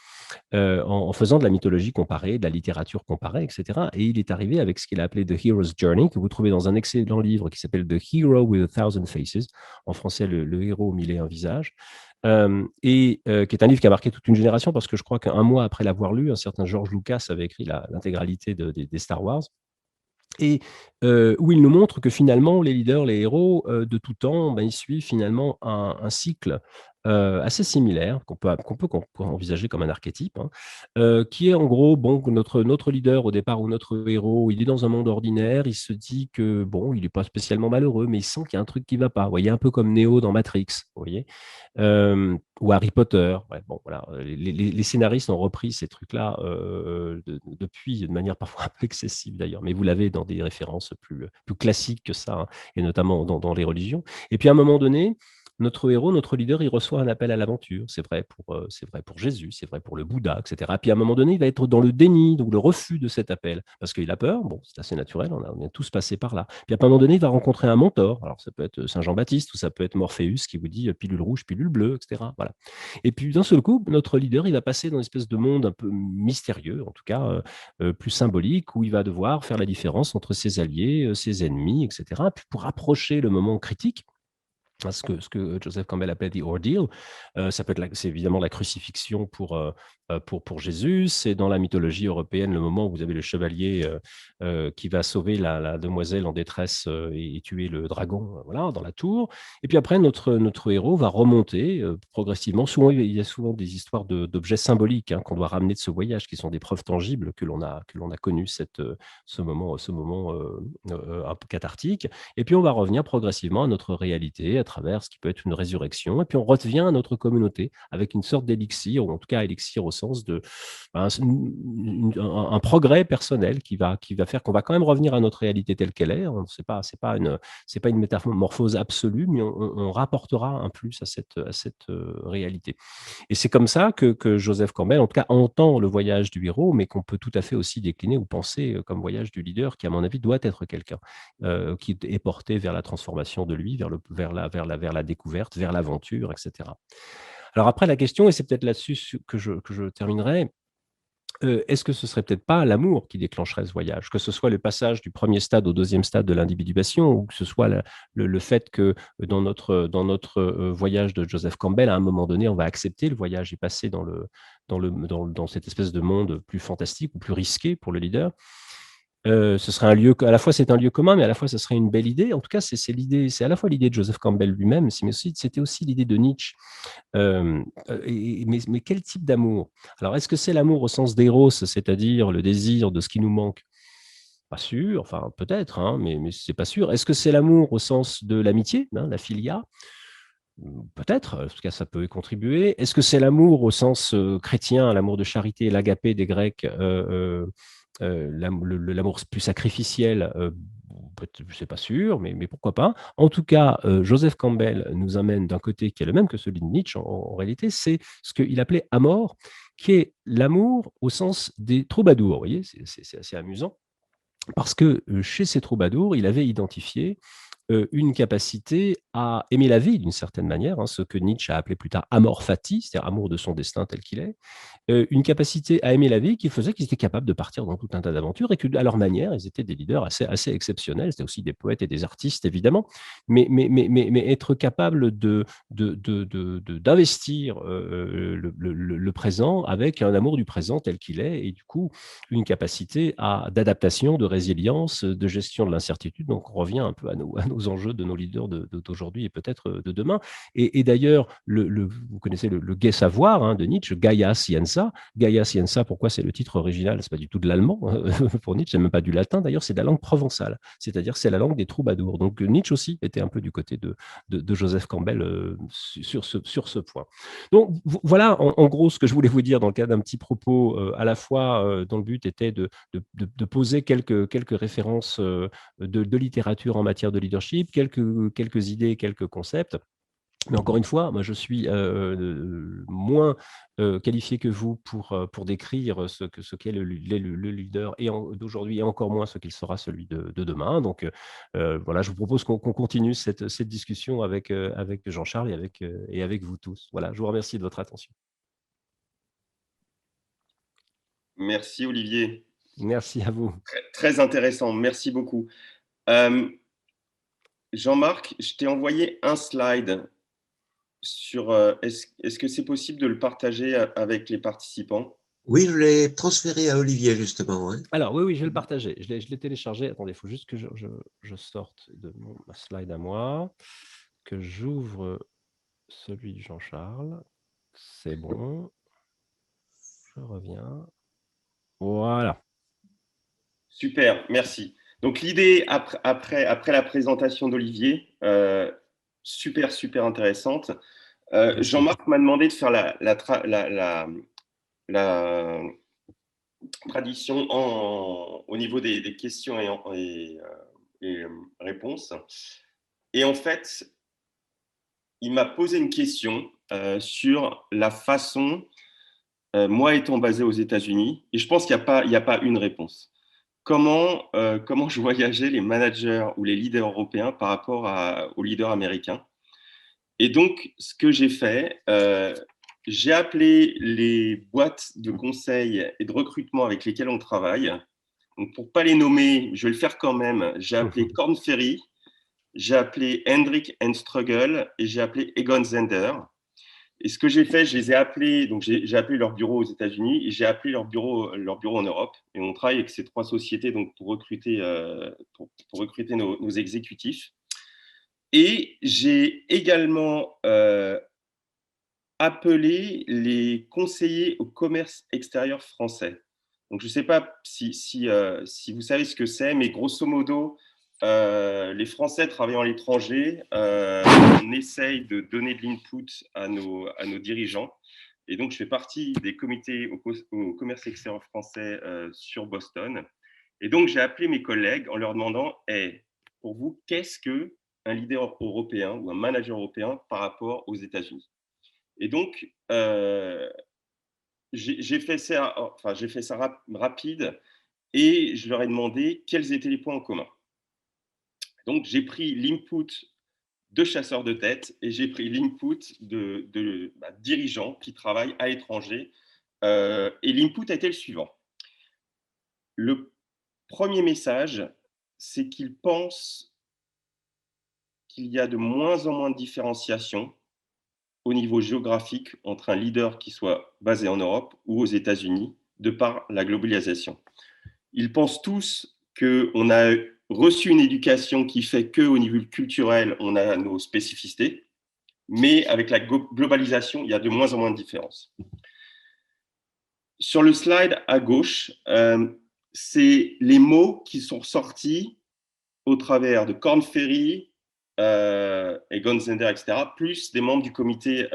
en faisant de la mythologie comparée, de la littérature comparée, etc. Et il est arrivé avec ce qu'il a appelé The Hero's Journey, que vous trouvez dans un excellent livre qui s'appelle The Hero with a Thousand Faces, en français le héros aux mille et un visages, qui est un livre qui a marqué toute une génération, parce que je crois qu'un mois après l'avoir lu, un certain George Lucas avait écrit l'intégralité des Star Wars, et où il nous montre que finalement, les leaders, les héros de tout temps, ils suivent finalement un cycle assez similaire, qu'on peut envisager comme un archétype, qui est en gros, bon, notre leader au départ, ou notre héros, il est dans un monde ordinaire, il se dit que, bon, il n'est pas spécialement malheureux, mais il sent qu'il y a un truc qui ne va pas. Vous voyez, un peu comme Neo dans Matrix, vous voyez, ou Harry Potter. Ouais, bon, voilà. Les scénaristes ont repris ces trucs-là depuis, de manière parfois un peu excessive d'ailleurs, mais vous l'avez dans des références plus classiques que ça, et notamment dans les religions. Et puis à un moment donné, notre héros, notre leader, il reçoit un appel à l'aventure. C'est vrai pour Jésus, c'est vrai pour le Bouddha, etc. Puis à un moment donné, il va être dans le déni, donc le refus de cet appel, parce qu'il a peur. Bon, c'est assez naturel, on est tous passés par là. Puis à un moment donné, il va rencontrer un mentor. Alors ça peut être Saint Jean-Baptiste, ou ça peut être Morpheus qui vous dit pilule rouge, pilule bleue, etc. Voilà. Et puis d'un seul coup, notre leader, il va passer dans une espèce de monde un peu mystérieux, en tout cas plus symbolique, où il va devoir faire la différence entre ses alliés, ses ennemis, etc. Puis pour approcher le moment critique, ce que Joseph Campbell appelait the ordeal, c'est évidemment la crucifixion pour Jésus. C'est dans la mythologie européenne le moment où vous avez le chevalier qui va sauver la demoiselle en détresse et tuer le dragon, voilà, dans la tour. Et puis après, notre héros va remonter progressivement. Souvent, il y a souvent des histoires d'objets symboliques qu'on doit ramener de ce voyage, qui sont des preuves tangibles que l'on a connu ce moment un peu cathartique. Et puis on va revenir progressivement à notre réalité, à travers ce qui peut être une résurrection. Et puis on revient à notre communauté avec une sorte d'élixir, ou en tout cas élixir au sens de un progrès personnel qui va faire qu'on va quand même revenir à notre réalité telle qu'elle est. C'est pas une métamorphose absolue, mais on rapportera un plus à cette réalité. Et c'est comme ça que Joseph Campbell, en tout cas, entend le voyage du héros, mais qu'on peut tout à fait aussi décliner ou penser comme voyage du leader, qui, à mon avis, doit être quelqu'un qui est porté vers la transformation de lui, vers la découverte, vers l'aventure, etc. Alors après, la question, et c'est peut-être là-dessus que je terminerai, est-ce que ce serait peut-être pas l'amour qui déclencherait ce voyage, que ce soit le passage du premier stade au deuxième stade de l'individuation, ou que ce soit le fait que dans notre voyage de Joseph Campbell, à un moment donné, on va accepter le voyage et passer dans cette espèce de monde plus fantastique ou plus risqué pour le leader. Ce serait un lieu, à la fois c'est un lieu commun, mais à la fois ce serait une belle idée. En tout cas, c'est l'idée, c'est à la fois l'idée de Joseph Campbell lui-même, mais c'était aussi l'idée de Nietzsche. Mais quel type d'amour? Alors, est-ce que c'est l'amour au sens d'éros, c'est-à-dire le désir de ce qui nous manque? Pas sûr, enfin peut-être, hein, mais c'est pas sûr. Est-ce que c'est l'amour au sens de l'amitié, hein, la philia? Peut-être, en tout cas ça peut y contribuer. Est-ce que c'est l'amour au sens chrétien, l'amour de charité, l'agapé des Grecs, l'amour plus sacrificiel? C'est pas sûr, mais pourquoi pas. En tout cas, Joseph Campbell nous amène d'un côté qui est le même que celui de Nietzsche en réalité, c'est ce qu'il appelait amor, qui est l'amour au sens des troubadours. Vous voyez, c'est assez amusant parce que chez ces troubadours, il avait identifié une capacité à aimer la vie d'une certaine manière, hein, ce que Nietzsche a appelé plus tard amor fati, c'est-à-dire amour de son destin tel qu'il est, une capacité à aimer la vie qui faisait qu'ils étaient capables de partir dans tout un tas d'aventures et qu'à leur manière, ils étaient des leaders assez exceptionnels. C'était aussi des poètes et des artistes, évidemment, mais être capable d'investir le présent avec un amour du présent tel qu'il est et du coup, une capacité d'adaptation, de résilience, de gestion de l'incertitude. Donc, on revient un peu à nos enjeux de nos leaders d'aujourd'hui et peut-être de demain. Et d'ailleurs, vous connaissez le gai savoir, hein, de Nietzsche, Gaia Scienza. Gaia Scienza, pourquoi c'est le titre original? C'est pas du tout de l'allemand pour Nietzsche, c'est même pas du latin. D'ailleurs, c'est de la langue provençale, c'est-à-dire c'est la langue des troubadours. Donc Nietzsche aussi était un peu du côté de Joseph Campbell sur ce point. Donc voilà en gros ce que je voulais vous dire dans le cadre d'un petit propos à la fois dont le but était de poser quelques références de littérature en matière de leadership, quelques idées, quelques concepts. Mais encore une fois, moi, je suis moins qualifié que vous pour décrire ce qu'est le leader d'aujourd'hui et encore moins ce qu'il sera celui de demain. Donc, voilà, je vous propose qu'on continue cette discussion avec Jean-Charles et avec vous tous. Voilà, je vous remercie de votre attention. Merci, Olivier. Merci à vous. Très intéressant. Merci beaucoup. Jean-Marc, je t'ai envoyé un slide sur. Est-ce que c'est possible de le partager avec les participants? Oui, je l'ai transféré à Olivier, justement. Ouais. Alors, oui, je vais le partager. Je l'ai téléchargé. Attendez, il faut juste que je sorte de ma slide à moi, que j'ouvre celui de Jean-Charles. C'est bon. Je reviens. Voilà. Super, merci. Donc, l'idée, après la présentation d'Olivier, super intéressante. Jean-Marc m'a demandé de faire la tradition au niveau des questions et réponses. Et en fait, il m'a posé une question sur la façon, moi étant basé aux États-Unis, et je pense qu'il n'y a pas une réponse. Comment je voyageais les managers ou les leaders européens par rapport aux leaders américains. Et donc, ce que j'ai fait, j'ai appelé les boîtes de conseil et de recrutement avec lesquelles on travaille. Donc, pour ne pas les nommer, je vais le faire quand même. J'ai appelé Korn Ferry, j'ai appelé Hendrik Struggle et j'ai appelé Egon Zehnder. Et ce que j'ai fait, je les ai appelés, donc j'ai appelé leur bureau aux États-Unis et j'ai appelé leur bureau en Europe. Et on travaille avec ces trois sociétés donc, pour recruter nos exécutifs. Et j'ai également appelé les conseillers au commerce extérieur français. Donc, je ne sais pas si vous savez ce que c'est, mais grosso modo, les Français travaillant à l'étranger, on essaye de donner de l'input à nos dirigeants. Et donc, je fais partie des comités au commerce extérieur français sur Boston. Et donc, j'ai appelé mes collègues en leur demandant hey, pour vous, qu'est-ce qu'un leader européen ou un manager européen par rapport aux États-Unis? Et donc, j'ai fait ça rapide et je leur ai demandé quels étaient les points en commun. Donc, j'ai pris l'input de chasseurs de tête et j'ai pris l'input de dirigeants qui travaillent à l'étranger. Et l'input a été le suivant. Le premier message, c'est qu'ils pensent qu'il y a de moins en moins de différenciation au niveau géographique entre un leader qui soit basé en Europe ou aux États-Unis, de par la globalisation. Ils pensent tous qu'on a reçu une éducation qui fait qu'au niveau culturel, on a nos spécificités, mais avec la globalisation, il y a de moins en moins de différences. Sur le slide à gauche, c'est les mots qui sont sortis au travers de Korn Ferry et Gonzender, etc., plus des membres du comité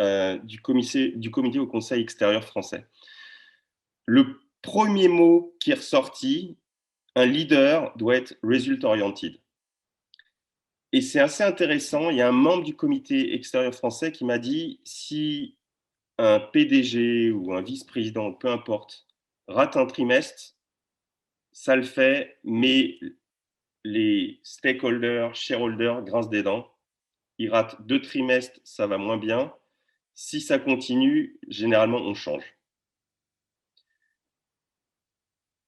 au Conseil extérieur français. Le premier mot qui est ressorti, un leader doit être result-oriented. Et c'est assez intéressant, il y a un membre du comité extérieur français qui m'a dit, si un PDG ou un vice-président, peu importe, rate un trimestre, ça le fait, mais les stakeholders, shareholders grincent des dents. Ils ratent 2 trimestres, ça va moins bien. Si ça continue, généralement, on change.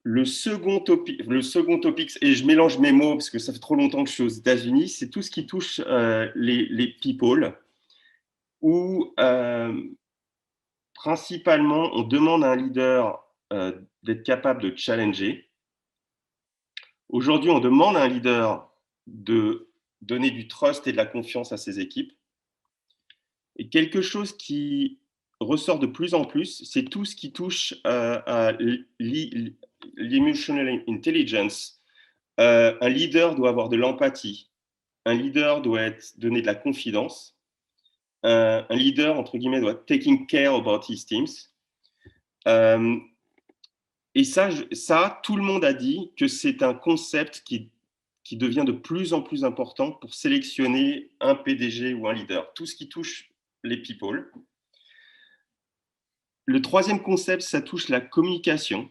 Le second topic, et je mélange mes mots parce que ça fait trop longtemps que je suis aux États-Unis, c'est tout ce qui touche les people, où principalement, on demande à un leader d'être capable de challenger. Aujourd'hui, on demande à un leader de donner du trust et de la confiance à ses équipes. Et quelque chose qui ressort de plus en plus, c'est tout ce qui touche à l'emotional intelligence. Un leader doit avoir de l'empathie. Un leader doit donner de la confidence. Un leader, entre guillemets, doit taking care about his teams. Et ça, tout le monde a dit que c'est un concept qui devient de plus en plus important pour sélectionner un PDG ou un leader. Tout ce qui touche les people. Le troisième concept, ça touche la communication.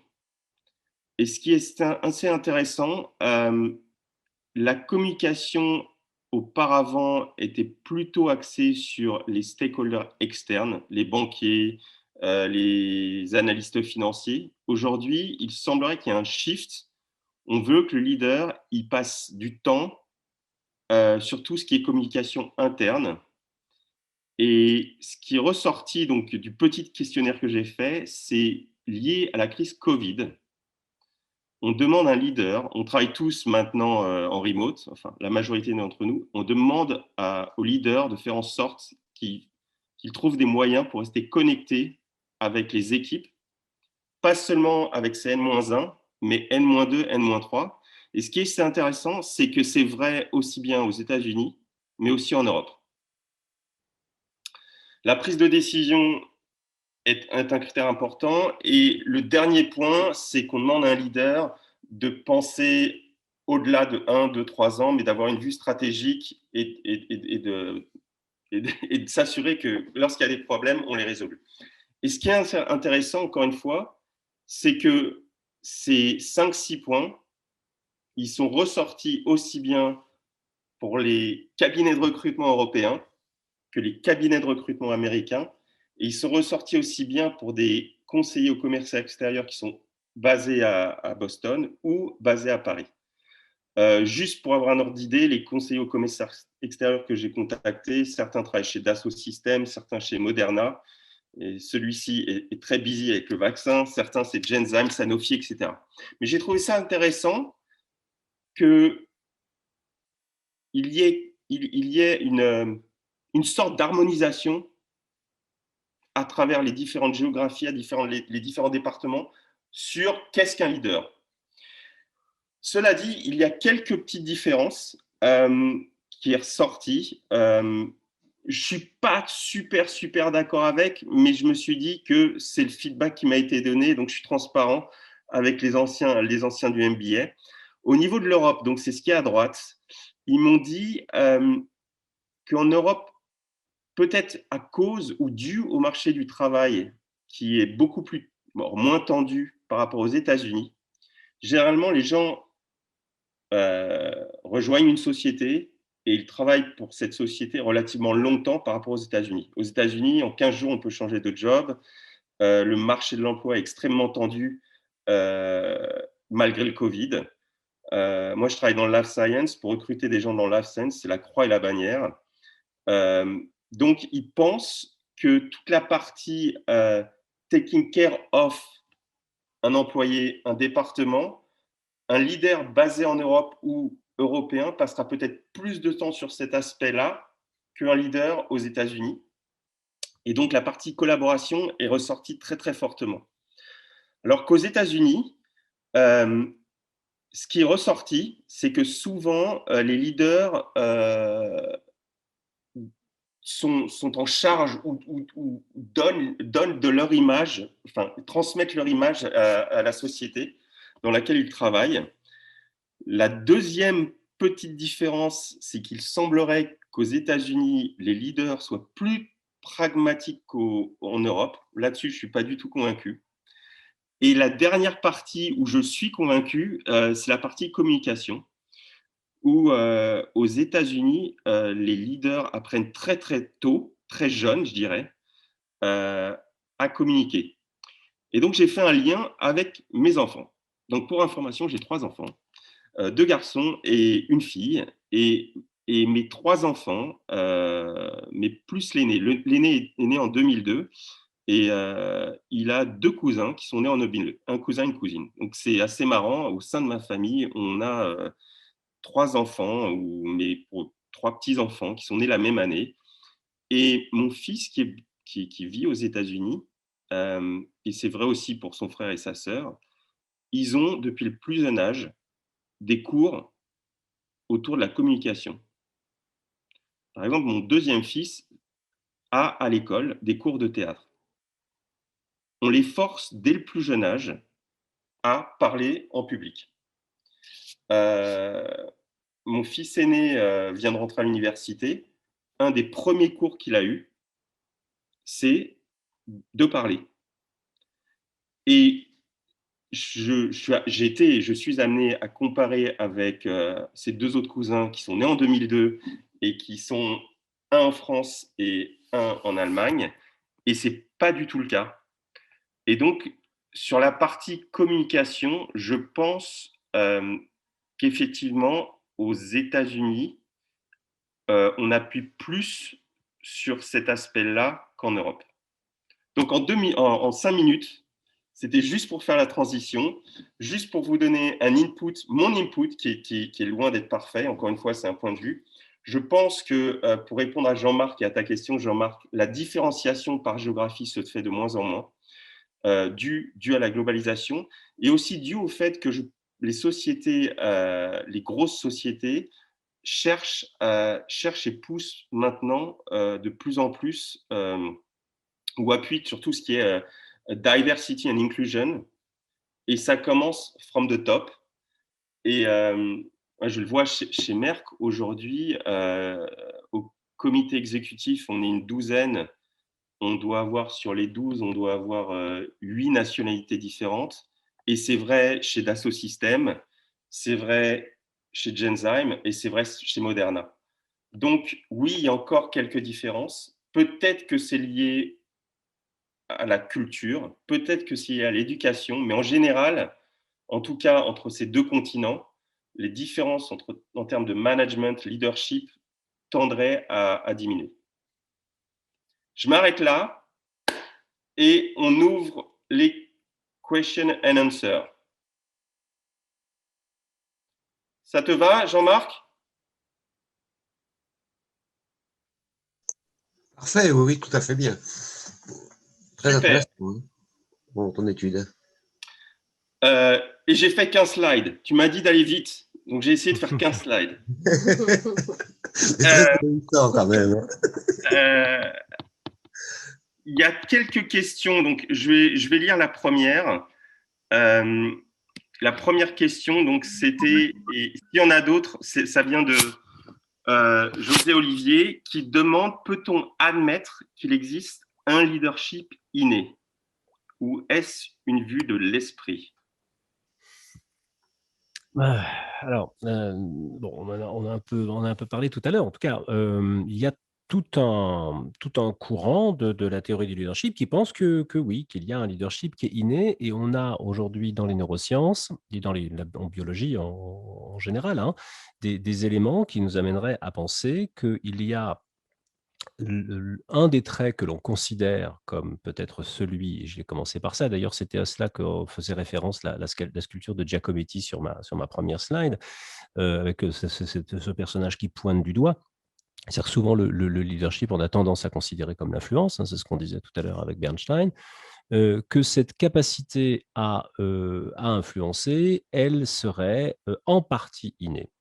Et ce qui est assez intéressant, la communication auparavant était plutôt axée sur les stakeholders externes, les banquiers, les analystes financiers. Aujourd'hui, il semblerait qu'il y ait un shift. On veut que le leader il passe du temps sur tout ce qui est communication interne. Et ce qui est ressorti donc, du petit questionnaire que j'ai fait, c'est lié à la crise Covid. On demande un leader, on travaille tous maintenant en remote, enfin la majorité d'entre nous, on demande au leader de faire en sorte qu'il trouve des moyens pour rester connecté avec les équipes, pas seulement avec ses N-1, mais N-2, N-3. Et ce qui est intéressant, c'est que c'est vrai aussi bien aux États-Unis, mais aussi en Europe. La prise de décision est un critère important. Et le dernier point, c'est qu'on demande à un leader de penser au-delà de 1, 2, 3 ans, mais d'avoir une vue stratégique et de s'assurer que lorsqu'il y a des problèmes, on les résout. Et ce qui est intéressant, encore une fois, c'est que ces 5-6 points, ils sont ressortis aussi bien pour les cabinets de recrutement européens que les cabinets de recrutement américains. Et ils sont ressortis aussi bien pour des conseillers au commerce extérieur qui sont basés à Boston ou basés à Paris. Juste pour avoir un ordre d'idée, les conseillers au commerce extérieur que j'ai contactés, certains travaillent chez Dassault Systèmes, certains chez Moderna, et celui-ci est très busy avec le vaccin, certains c'est Genzyme, Sanofi, etc. Mais j'ai trouvé ça intéressant qu'il y ait une sorte d'harmonisation à travers les différentes géographies, les différents départements, sur qu'est-ce qu'un leader. Cela dit, il y a quelques petites différences qui est ressorties. Je ne suis pas super d'accord avec, mais je me suis dit que c'est le feedback qui m'a été donné, donc je suis transparent avec les anciens du MBA. Au niveau de l'Europe, donc c'est ce qui est à droite, ils m'ont dit qu'en Europe, peut-être à cause ou dû au marché du travail qui est moins tendu par rapport aux États-Unis, généralement les gens rejoignent une société et ils travaillent pour cette société relativement longtemps par rapport aux États-Unis. Aux États-Unis, en 15 jours, on peut changer de job. Le marché de l'emploi est extrêmement tendu malgré le Covid. Moi, je travaille dans le life science. Pour recruter des gens dans le life science, c'est la croix et la bannière. Donc, ils pensent que toute la partie taking care of un employé, un département, un leader basé en Europe ou européen passera peut-être plus de temps sur cet aspect-là qu'un leader aux États-Unis. Et donc, la partie collaboration est ressortie très, très fortement. Alors qu'aux États-Unis, ce qui est ressorti, c'est que souvent, les leaders sont en charge ou donnent de leur image, enfin, transmettent leur image à la société dans laquelle ils travaillent. La deuxième petite différence, c'est qu'il semblerait qu'aux États-Unis, les leaders soient plus pragmatiques qu'en Europe. Là-dessus, je ne suis pas du tout convaincu. Et la dernière partie où je suis convaincu, c'est la partie communication, où aux États-Unis, les leaders apprennent très très tôt, très jeunes, je dirais, à communiquer. Et donc, j'ai fait un lien avec mes enfants. Donc, pour information, j'ai 3 enfants, 2 garçons et une fille. Et mes 3 enfants, mais plus l'aîné. L'aîné est né en 2002 et il a 2 cousins qui sont nés en 2002, un cousin et une cousine. Donc, c'est assez marrant. Au sein de ma famille, on a 3 enfants, ou mes 3 petits-enfants qui sont nés la même année. Et mon fils qui vit aux États-Unis, et c'est vrai aussi pour son frère et sa sœur, ils ont, depuis le plus jeune âge, des cours autour de la communication. Par exemple, mon deuxième fils a à l'école des cours de théâtre. On les force dès le plus jeune âge à parler en public. Mon fils aîné vient de rentrer à l'université. Un des premiers cours qu'il a eu, c'est de parler. Et je suis amené à comparer avec ces 2 autres cousins qui sont nés en 2002 et qui sont un en France et un en Allemagne. Et ce n'est pas du tout le cas. Et donc, sur la partie communication, je pense qu'effectivement, aux États-Unis, on appuie plus sur cet aspect-là qu'en Europe. Donc, en 5 minutes, c'était juste pour faire la transition, juste pour vous donner un input, mon input qui est loin d'être parfait. Encore une fois, c'est un point de vue. Je pense que pour répondre à Jean-Marc et à ta question, Jean-Marc, la différenciation par géographie se fait de moins en moins, dû à la globalisation et aussi dû au fait que les sociétés, les grosses sociétés, cherchent et poussent maintenant de plus en plus ou appuient sur tout ce qui est diversity and inclusion, et ça commence from the top. Et je le vois chez Merck aujourd'hui, au comité exécutif, on est une douzaine. On doit avoir sur les 12, on doit avoir 8 nationalités différentes. Et c'est vrai chez Dassault Systèmes, c'est vrai chez Genzyme et c'est vrai chez Moderna. Donc oui, il y a encore quelques différences. Peut-être que c'est lié à la culture, peut-être que c'est lié à l'éducation, mais en général, en tout cas entre ces 2 continents, les différences en termes de management, leadership, tendraient à diminuer. Je m'arrête là et on ouvre les question and answer. Ça te va, Jean-Marc? Parfait, oui, tout à fait bien. Très Super. intéressant, hein, bon, ton étude. Et j'ai fait 15 slides. Tu m'as dit d'aller vite, donc j'ai essayé de faire 15 slides. C'est très intéressant quand même. Il y a quelques questions, donc je vais lire la première. La première question, donc c'était, et s'il y en a d'autres, ça vient de José Olivier qui demande: peut-on admettre qu'il existe un leadership inné, ou est-ce une vue de l'esprit? Alors, bon, on a un peu parlé tout à l'heure. En tout cas, il y a tout un courant de la théorie du leadership qui pense que oui, qu'il y a un leadership qui est inné, et on a aujourd'hui dans les neurosciences et en biologie en général, hein, des éléments qui nous amèneraient à penser qu'il y a un des traits que l'on considère comme peut-être celui, et j'ai commencé par ça, d'ailleurs c'était à cela que faisait référence la sculpture de Giacometti sur ma première slide, avec ce personnage qui pointe du doigt. C'est-à-dire que souvent le leadership, on a tendance à considérer comme l'influence, hein, c'est ce qu'on disait tout à l'heure avec Bernstein, que cette capacité à influencer, elle serait en partie innée.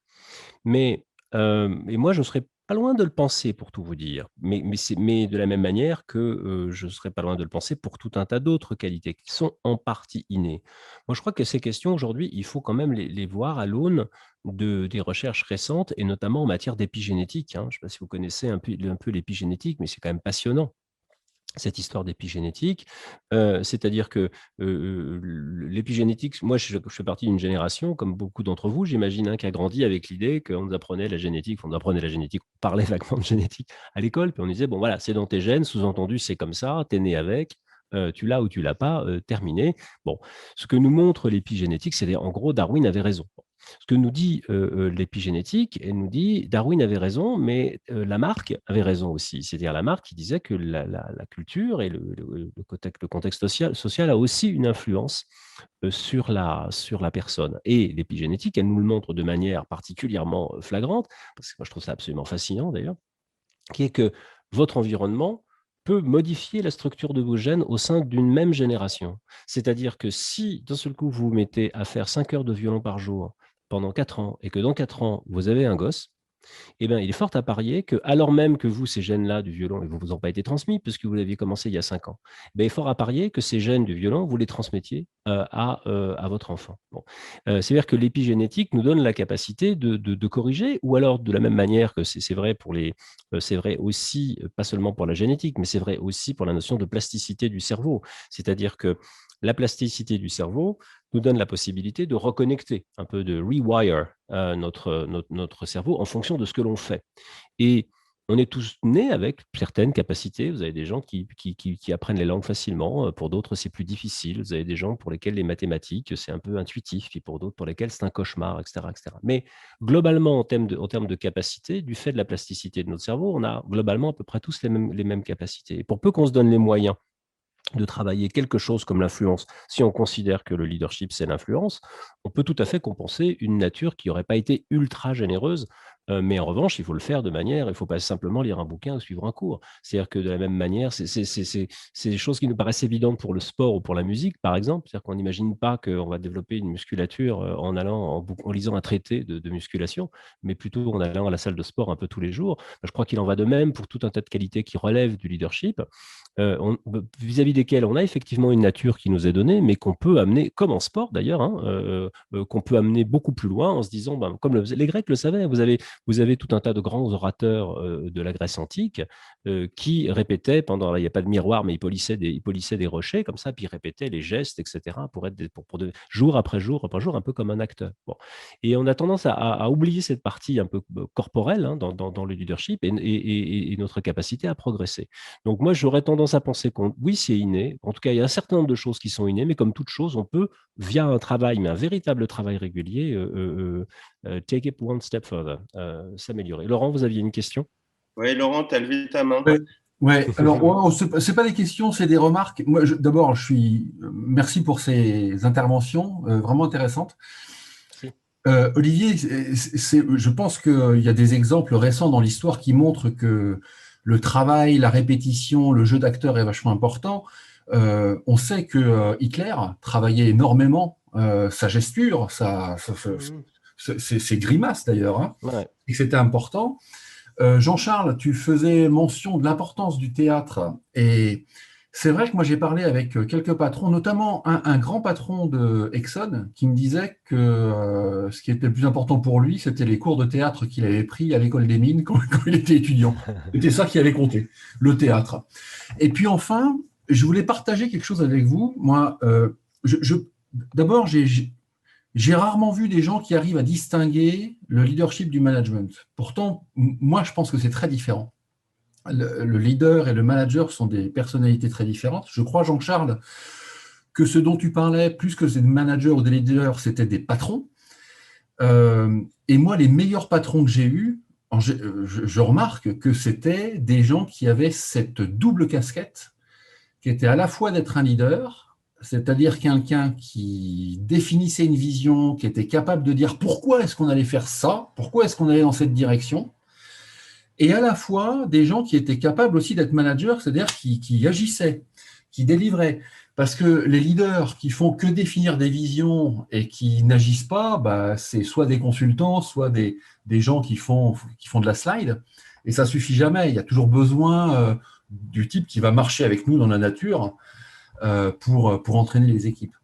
Mais et moi, je ne serais pas loin de le penser pour tout vous dire, mais de la même manière que je ne serais pas loin de le penser pour tout un tas d'autres qualités qui sont en partie innées. Moi, je crois que ces questions aujourd'hui, il faut quand même les voir à l'aune des recherches récentes et notamment en matière d'épigénétique, hein. Je ne sais pas si vous connaissez un peu l'épigénétique, mais c'est quand même passionnant cette histoire d'épigénétique, c'est-à-dire que l'épigénétique, moi je fais partie d'une génération, comme beaucoup d'entre vous, j'imagine, hein, qui a grandi avec l'idée qu'on nous apprenait la génétique, on parlait vaguement de génétique à l'école, puis on disait, bon voilà, c'est dans tes gènes, sous-entendu c'est comme ça, t'es né avec, tu l'as ou tu l'as pas, terminé. Bon, ce que nous montre l'épigénétique, c'est en gros, Darwin avait raison. Ce que nous dit l'épigénétique, elle nous dit Darwin avait raison, mais Lamarck avait raison aussi. C'est-à-dire Lamarck qui disait que la culture et le contexte social a aussi une influence sur la personne. Et l'épigénétique, elle nous le montre de manière particulièrement flagrante, parce que moi je trouve ça absolument fascinant d'ailleurs, qui est que votre environnement peut modifier la structure de vos gènes au sein d'une même génération. C'est-à-dire que si d'un seul coup vous vous mettez à faire 5 heures de violon par jour pendant 4 ans et que dans 4 ans vous avez un gosse, eh bien, il est fort à parier que, alors même que vous, ces gènes-là du violon, ils ne vous ont pas été transmis puisque vous l'aviez commencé il y a 5 ans, il est fort à parier que ces gènes du violon, vous les transmettiez à votre enfant. Bon. C'est-à-dire que l'épigénétique nous donne la capacité de corriger, ou alors de la même manière que c'est vrai c'est vrai aussi, pas seulement pour la génétique, mais c'est vrai aussi pour la notion de plasticité du cerveau. C'est-à-dire que la plasticité du cerveau nous donne la possibilité de reconnecter, un peu de rewire notre cerveau en fonction de ce que l'on fait. Et on est tous nés avec certaines capacités. Vous avez des gens qui apprennent les langues facilement, pour d'autres c'est plus difficile. Vous avez des gens pour lesquels les mathématiques c'est un peu intuitif, puis pour d'autres pour lesquels c'est un cauchemar, etc., etc. Mais globalement, en termes de capacité, du fait de la plasticité de notre cerveau, on a globalement à peu près tous les mêmes capacités. Et pour peu qu'on se donne les moyens de travailler quelque chose comme l'influence, si on considère que le leadership, c'est l'influence, on peut tout à fait compenser une nature qui n'aurait pas été ultra généreuse. Mais en revanche, il faut le faire de manière, il ne faut pas simplement lire un bouquin ou suivre un cours. C'est-à-dire que de la même manière, c'est des choses qui nous paraissent évidentes pour le sport ou pour la musique, par exemple. C'est-à-dire qu'on n'imagine pas qu'on va développer une musculature en lisant un traité de musculation, mais plutôt en allant à la salle de sport un peu tous les jours. Je crois qu'il en va de même pour tout un tas de qualités qui relèvent du leadership. Vis-à-vis desquels on a effectivement une nature qui nous est donnée, mais qu'on peut amener, comme en sport d'ailleurs, hein, qu'on peut amener beaucoup plus loin en se disant, comme les Grecs le savaient, vous avez tout un tas de grands orateurs de la Grèce antique qui répétaient il n'y a pas de miroir, mais ils polissaient des rochers comme ça, puis ils répétaient les gestes, etc., jour après jour, un peu comme un acteur. Bon. Et on a tendance à oublier cette partie un peu corporelle, hein, dans le leadership et notre capacité à progresser. Donc moi, j'aurais tendance à penser oui, c'est inné. En tout cas, il y a un certain nombre de choses qui sont innées, mais comme toute chose, on peut, via un travail, mais un véritable travail régulier, take it one step further, s'améliorer. Laurent, vous aviez une question? Oui, Laurent, tu as levé ta main. Ouais. Alors, c'est pas des questions, c'est des remarques. Moi, d'abord, merci pour ces interventions vraiment intéressantes. Olivier, je pense qu'il y a des exemples récents dans l'histoire qui montrent que le travail, la répétition, le jeu d'acteur est vachement important. On sait que Hitler travaillait énormément sa gesture, ses grimaces d'ailleurs, hein, Ouais. et que c'était important. Jean-Charles, tu faisais mention de l'importance du théâtre, et c'est vrai que moi j'ai parlé avec quelques patrons, notamment un grand patron de Exxon qui me disait que ce qui était le plus important pour lui, c'était les cours de théâtre qu'il avait pris à l'école des mines quand il était étudiant. C'était ça qui avait compté, le théâtre. Et puis enfin, je voulais partager quelque chose avec vous. Moi, d'abord, j'ai rarement vu des gens qui arrivent à distinguer le leadership du management. Pourtant, moi, je pense que c'est très différent. Le leader et le manager sont des personnalités très différentes. Je crois, Jean-Charles, que ce dont tu parlais, plus que des managers ou des leaders, c'était des patrons. Et moi, les meilleurs patrons que j'ai eus, je remarque que c'était des gens qui avaient cette double casquette, qui était à la fois d'être un leader, c'est-à-dire quelqu'un qui définissait une vision, qui était capable de dire pourquoi est-ce qu'on allait faire ça, pourquoi est-ce qu'on allait dans cette direction, et à la fois des gens qui étaient capables aussi d'être managers, c'est-à-dire qui agissaient, qui délivraient. Parce que les leaders qui font que définir des visions et qui n'agissent pas, bah, c'est soit des consultants, soit des gens qui font de la slide. Et ça suffit jamais. Il y a toujours besoin du type qui va marcher avec nous dans la nature pour entraîner les équipes.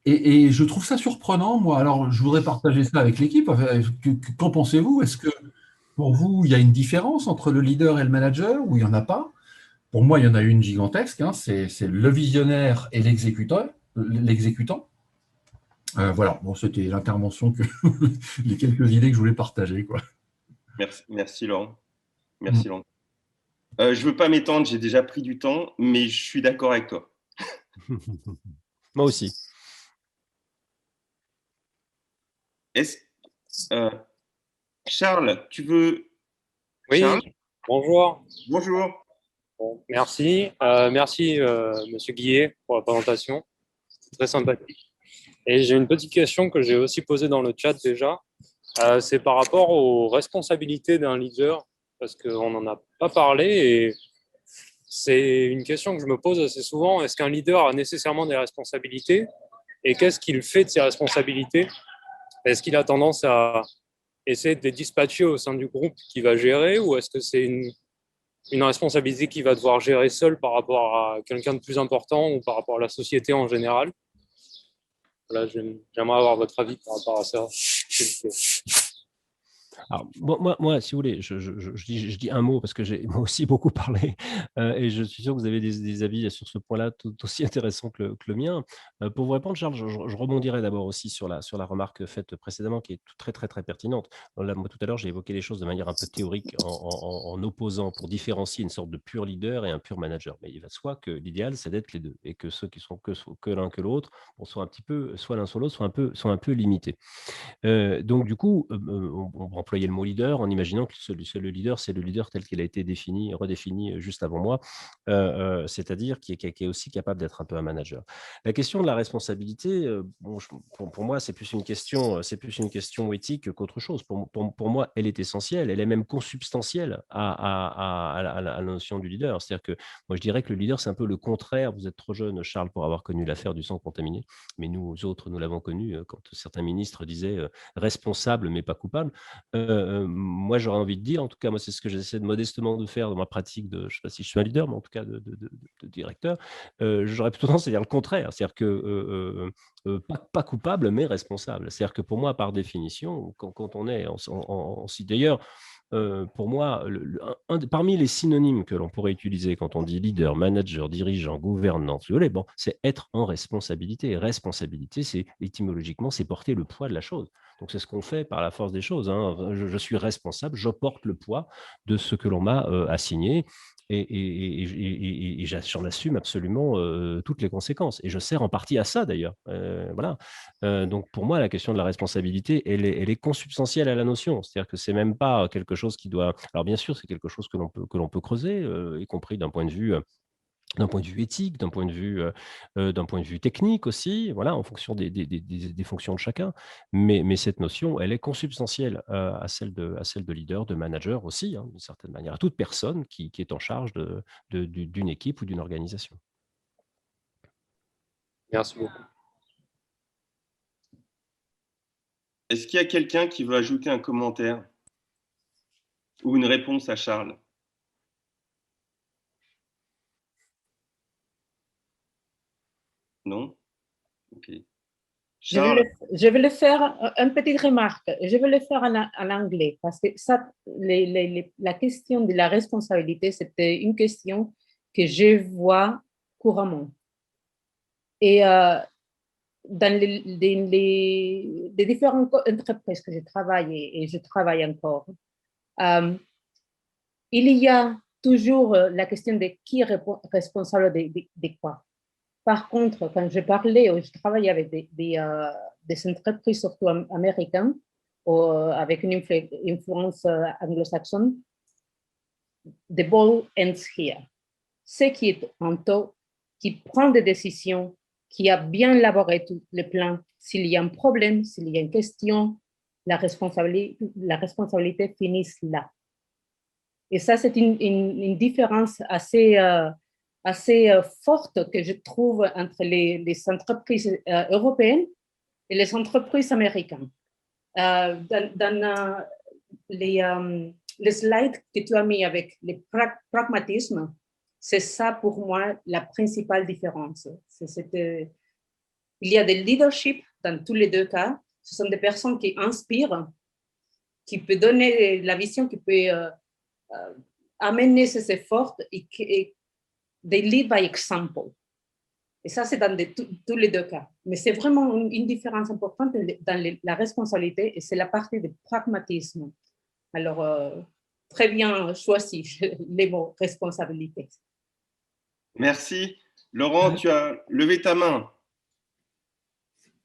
Et je trouve ça surprenant, moi. Alors, je voudrais partager ça avec l'équipe. Qu'en pensez-vous? Est-ce que pour vous, il y a une différence entre le leader et le manager ou il n'y en a pas? Pour moi, il y en a une gigantesque, hein, c'est le visionnaire et l'exécutant. Voilà, bon, c'était l'intervention, les quelques idées que je voulais partager, quoi. Merci Laurent. Merci Laurent. Je ne veux pas m'étendre, j'ai déjà pris du temps, mais je suis d'accord avec toi. Moi aussi. Charles, tu veux… Oui, Charles bonjour. Bonjour. Bon, merci. Merci, Monsieur Guillet, pour la présentation. C'est très sympathique. Et j'ai une petite question que j'ai aussi posée dans le chat déjà. C'est par rapport aux responsabilités d'un leader, parce qu'on n'en a pas parlé et c'est une question que je me pose assez souvent. Est-ce qu'un leader a nécessairement des responsabilités? Et qu'est-ce qu'il fait de ces responsabilités? Est-ce qu'il a tendance à essayer de les dispatcher au sein du groupe qui va gérer, ou est-ce que c'est une responsabilité qu'il va devoir gérer seul par rapport à quelqu'un de plus important ou par rapport à la société en général? Voilà, j'aimerais avoir votre avis par rapport à ça. Alors, moi, si vous voulez, je dis un mot parce que j'ai moi aussi beaucoup parlé et je suis sûr que vous avez des avis sur ce point-là tout aussi intéressants que le mien. Pour vous répondre, Charles, je rebondirai d'abord aussi sur la remarque faite précédemment qui est très, très, très pertinente. Là, moi, tout à l'heure, j'ai évoqué les choses de manière un peu théorique en opposant pour différencier une sorte de pur leader et un pur manager. Mais il va de soi que l'idéal, c'est d'être les deux et que ceux qui sont que l'un que l'autre, soit un petit peu, soit l'un soit l'autre, sont un peu limités. Donc, du coup, on va employer le mot leader en imaginant que le leader, c'est le leader tel qu'il a été redéfini juste avant moi, c'est-à-dire qui est aussi capable d'être un peu un manager. La question de la responsabilité, bon, pour moi, c'est plus une question éthique qu'autre chose. Pour moi, elle est essentielle, elle est même consubstantielle à la notion du leader. C'est-à-dire que moi, je dirais que le leader, c'est un peu le contraire. Vous êtes trop jeune, Charles, pour avoir connu l'affaire du sang contaminé, mais nous autres, nous l'avons connu quand certains ministres disaient responsable mais pas coupable. Moi, j'aurais envie de dire, en tout cas, moi, c'est ce que j'essaie modestement de faire dans ma pratique je ne sais pas si je suis un leader, mais en tout cas de directeur, j'aurais plutôt tendance à dire le contraire, c'est-à-dire que pas coupable mais responsable. C'est-à-dire que pour moi, par définition, quand on est d'ailleurs, pour moi, parmi les synonymes que l'on pourrait utiliser quand on dit leader, manager, dirigeant, gouvernant, bon, c'est être en responsabilité. Et responsabilité, c'est étymologiquement, c'est porter le poids de la chose. Donc, c'est ce qu'on fait par la force des choses. Hein. Je suis responsable, je porte le poids de ce que l'on m'a assigné et j'en assume absolument toutes les conséquences. Et je sers en partie à ça, d'ailleurs. Voilà. Donc, pour moi, la question de la responsabilité, elle est consubstantielle à la notion. C'est-à-dire que c'est même pas quelque chose qui doit… Alors, bien sûr, c'est quelque chose que l'on peut creuser, y compris d'un point de vue éthique, d'un point de vue technique aussi, voilà, en fonction des fonctions de chacun. Mais cette notion, elle est consubstantielle à celle de leader, de manager aussi, hein, d'une certaine manière, à toute personne qui est en charge d'une équipe ou d'une organisation. Merci beaucoup. Est-ce qu'il y a quelqu'un qui veut ajouter un commentaire ou une réponse à Charles? Non? Ok. Charles. Je vais le faire, une petite remarque. Je vais le faire en anglais parce que ça, la question de la responsabilité, c'était une question que je vois couramment. Et dans les différentes entreprises que je travaille et je travaille encore, il y a toujours la question de qui est responsable de quoi. Par contre, quand je parlais ou je travaillais avec des entreprises, surtout américaines, avec une influence anglo-saxonne, the ball ends here. C'est qui est en taux, qui prend des décisions, qui a bien élaboré tout le plan. S'il y a un problème, s'il y a une question, la responsabilité finit là. Et ça, c'est une différence assez forte que je trouve entre les entreprises européennes et les entreprises américaines. Dans les slides que tu as mis avec le pragmatisme, c'est ça pour moi la principale différence. Il y a des leadership dans tous les deux cas. Ce sont des personnes qui inspirent, qui peuvent donner la vision, qui peuvent amener ces efforts et they lead by example. Et ça, c'est dans tous les deux cas. Mais c'est vraiment une différence importante dans la responsabilité et c'est la partie du pragmatisme. Alors, très bien choisi les mots responsabilité. Merci. Laurent, tu as levé ta main.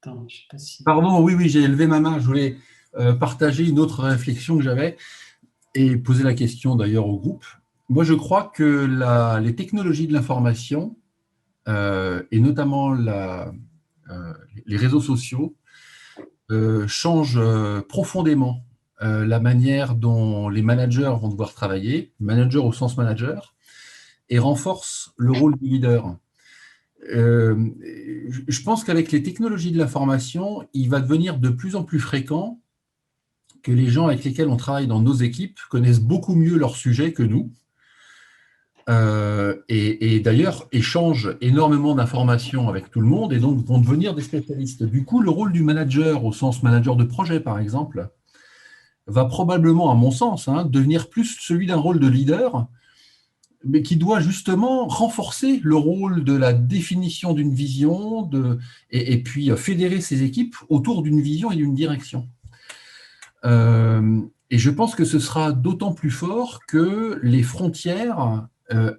Attends, je sais pas si... Pardon, oui, j'ai levé ma main. Je voulais partager une autre réflexion que j'avais et poser la question d'ailleurs au groupe. Moi, je crois que les technologies de l'information et notamment les réseaux sociaux changent profondément la manière dont les managers vont devoir travailler, manager au sens manager, et renforcent le rôle du leader. Je pense qu'avec les technologies de l'information, il va devenir de plus en plus fréquent que les gens avec lesquels on travaille dans nos équipes connaissent beaucoup mieux leur sujet que nous. Et d'ailleurs échangent énormément d'informations avec tout le monde et donc vont devenir des spécialistes. Du coup, le rôle du manager, au sens manager de projet par exemple, va probablement, à mon sens, devenir plus celui d'un rôle de leader, mais qui doit justement renforcer le rôle de la définition d'une vision et puis fédérer ses équipes autour d'une vision et d'une direction. Et je pense que ce sera d'autant plus fort que les frontières, en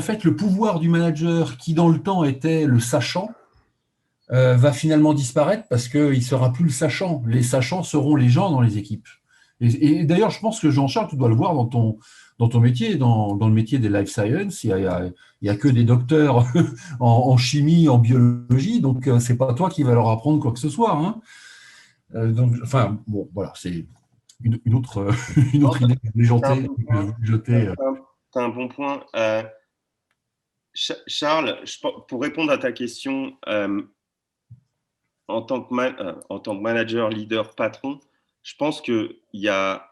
fait le pouvoir du manager qui dans le temps était le sachant, va finalement disparaître parce qu'il ne sera plus le sachant. Les sachants seront les gens dans les équipes. Et d'ailleurs, je pense que Jean-Charles, tu dois le voir dans ton métier, dans le métier des life science, il y a que des docteurs en chimie, en biologie, donc ce n'est pas toi qui vas leur apprendre quoi que ce soit. Donc, enfin, bon, voilà, c'est une autre idée que je voulais jeter. Tu as un bon point. Charles, pour répondre à ta question, en tant que manager, leader, patron, je pense qu'il y a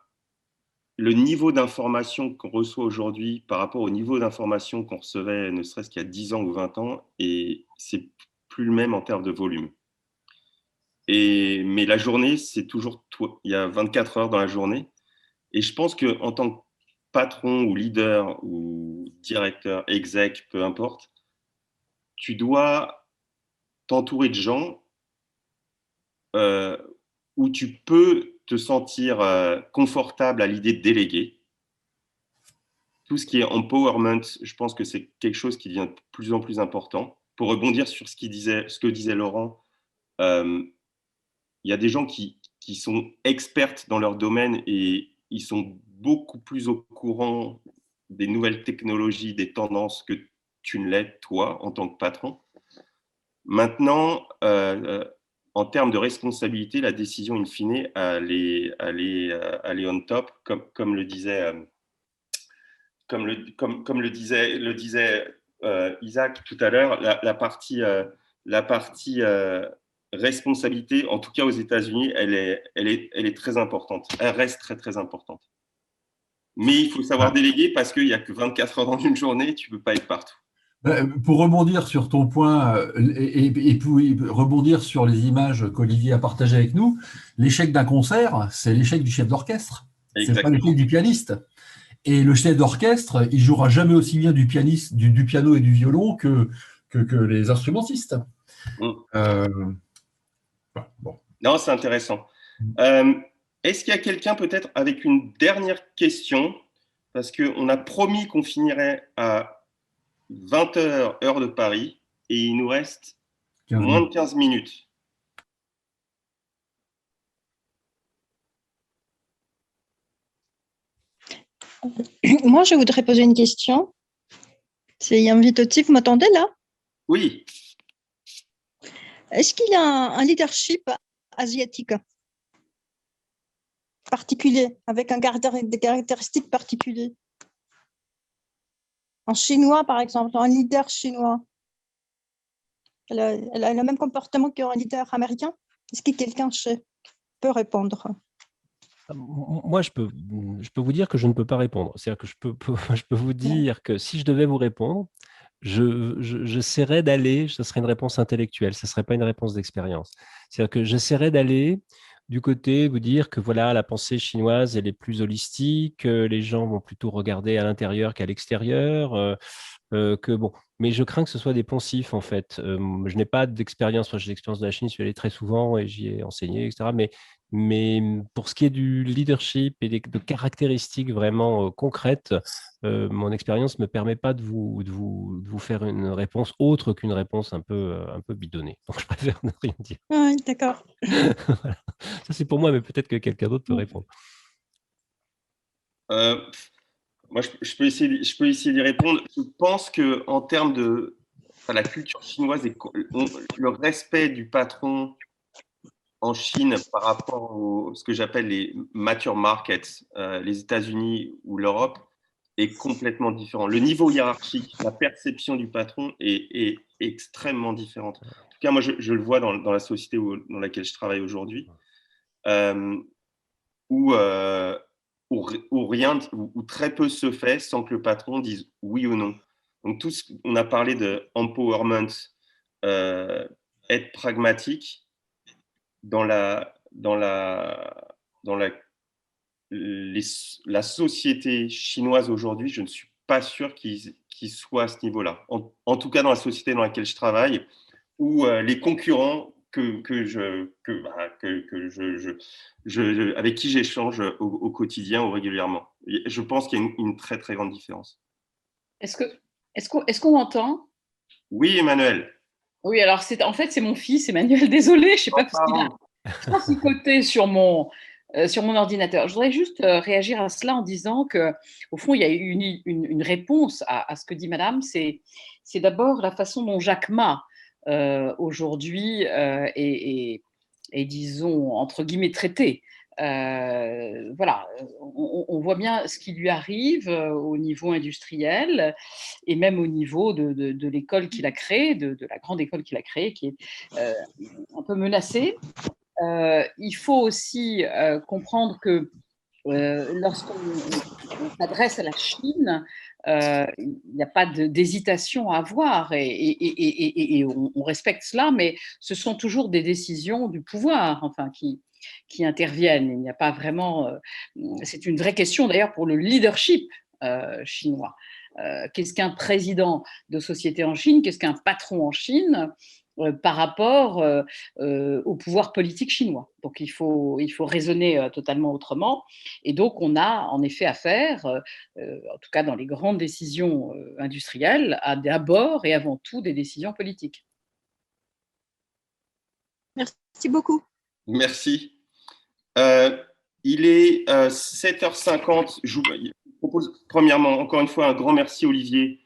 le niveau d'information qu'on reçoit aujourd'hui par rapport au niveau d'information qu'on recevait ne serait-ce qu'il y a 10 ans ou 20 ans, et c'est plus le même en termes de volume. Mais la journée, c'est toujours il y a 24 heures dans la journée. Et je pense qu'en tant que patron ou leader ou directeur, exec, peu importe, tu dois t'entourer de gens où tu peux te sentir confortable à l'idée de déléguer. Tout ce qui est empowerment, je pense que c'est quelque chose qui devient de plus en plus important. Pour rebondir sur ce que disait Laurent, il y a des gens qui sont expertes dans leur domaine et ils sont beaucoup plus au courant des nouvelles technologies, des tendances que tu ne l'es, toi, en tant que patron. Maintenant, en termes de responsabilité, la décision, in fine, elle est on top, comme le disait, comme le disait Isaac tout à l'heure, la partie responsabilité, en tout cas aux États-Unis, elle est très importante. Elle reste très, très importante. Mais il faut savoir déléguer parce qu'il n'y a que 24 heures dans une journée, tu ne peux pas être partout. Pour rebondir sur ton point et pour rebondir sur les images qu'Olivier a partagées avec nous, l'échec d'un concert, c'est l'échec du chef d'orchestre. C'est pas l'échec du pianiste. Et le chef d'orchestre, il jouera jamais aussi bien du piano et du violon que les instrumentistes. Bon. Non, c'est intéressant. Est-ce qu'il y a quelqu'un peut-être avec une dernière question? Parce qu'on a promis qu'on finirait à 20h, heure de Paris, et il nous reste moins de 15 minutes. Moi, je voudrais poser une question. C'est Yann Vitotti, vous m'entendez là? Oui. Est-ce qu'il y a un leadership asiatique particulier, avec des caractéristiques particulières? En chinois, par exemple, un leader chinois, elle a le même comportement qu'un leader américain? Est-ce que quelqu'un peut répondre? Moi, je peux vous dire que je ne peux pas répondre. C'est-à-dire que je peux vous dire que si je devais vous répondre, j'essaierais d'aller, ce serait une réponse intellectuelle, ce ne serait pas une réponse d'expérience. C'est-à-dire que j'essaierais d'aller du côté, vous dire que voilà, la pensée chinoise, elle est plus holistique, les gens vont plutôt regarder à l'intérieur qu'à l'extérieur, que bon. Mais je crains que ce soit des poncifs, en fait. Je n'ai pas d'expérience, j'ai l'expérience de la Chine, je suis allé très souvent et j'y ai enseigné, etc. Mais pour ce qui est du leadership et de caractéristiques vraiment concrètes, mon expérience ne me permet pas de vous faire une réponse autre qu'une réponse un peu bidonnée. Donc, je préfère ne rien dire. Oui, d'accord. Voilà. Ça, c'est pour moi, mais peut-être que quelqu'un d'autre peut répondre. Moi, je peux essayer d'y répondre. Je pense qu'en termes de la culture chinoise et le respect du patron en Chine par rapport à ce que j'appelle les mature markets, les États-Unis ou l'Europe, est complètement différent. Le niveau hiérarchique, la perception du patron est extrêmement différente. En tout cas, moi, je le vois dans la société dans laquelle je travaille aujourd'hui, où rien ou très peu se fait sans que le patron dise oui ou non. Donc, on a parlé de empowerment, être pragmatique dans la société chinoise aujourd'hui. Je ne suis pas sûr qu'ils soient à ce niveau-là. En tout cas, dans la société dans laquelle je travaille, où les concurrents avec qui j'échange au quotidien ou régulièrement. Je pense qu'il y a une très, très grande différence. Est-ce qu'on m'entend? Oui, Emmanuel. Oui, alors en fait, c'est mon fils, Emmanuel. Désolé, je ne sais pas ce qu'il a traficoté sur mon ordinateur. Je voudrais juste réagir à cela en disant qu'au fond, il y a une réponse à ce que dit Madame. C'est d'abord la façon dont Jack Ma, aujourd'hui, est, disons, entre guillemets, traité. Voilà, on voit bien ce qui lui arrive au niveau industriel et même au niveau de l'école qu'il a créée, de la grande école qu'il a créée, qui est un peu menacée. Il faut aussi comprendre que lorsqu'on s'adresse à la Chine, il n'y a pas d'hésitation à avoir et on respecte cela, mais ce sont toujours des décisions du pouvoir, enfin, qui interviennent. Il n'y a pas vraiment. C'est une vraie question d'ailleurs pour le leadership chinois. Qu'est-ce qu'un président de société en Chine? Qu'est-ce qu'un patron en Chine? Par rapport au pouvoir politique chinois. Donc, il faut raisonner totalement autrement. Et donc, on a en effet affaire, en tout cas dans les grandes décisions industrielles, à d'abord et avant tout des décisions politiques. Merci beaucoup. Merci. Il est 7h50. Je vous propose premièrement, encore une fois, un grand merci Olivier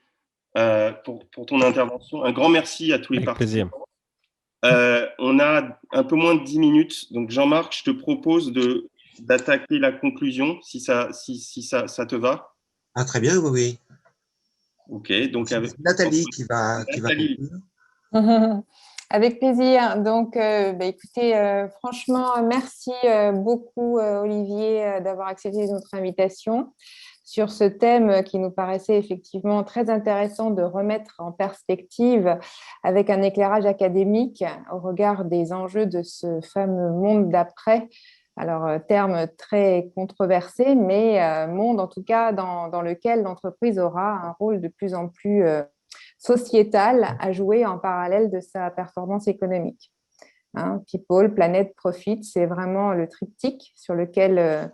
pour ton intervention. Un grand merci à tous les participants. On a un peu moins de 10 minutes. Donc, Jean-Marc, je te propose d'attaquer la conclusion, si ça te va. Ah, très bien, oui. Ok, donc avec Nathalie qui va conclure. Avec plaisir. Donc, écoutez, franchement, merci beaucoup, Olivier, d'avoir accepté notre invitation sur ce thème qui nous paraissait effectivement très intéressant de remettre en perspective avec un éclairage académique au regard des enjeux de ce fameux monde d'après. Alors, terme très controversé, mais monde en tout cas dans lequel l'entreprise aura un rôle de plus en plus sociétal à jouer en parallèle de sa performance économique. People, Planet, Profit, c'est vraiment le triptyque sur lequel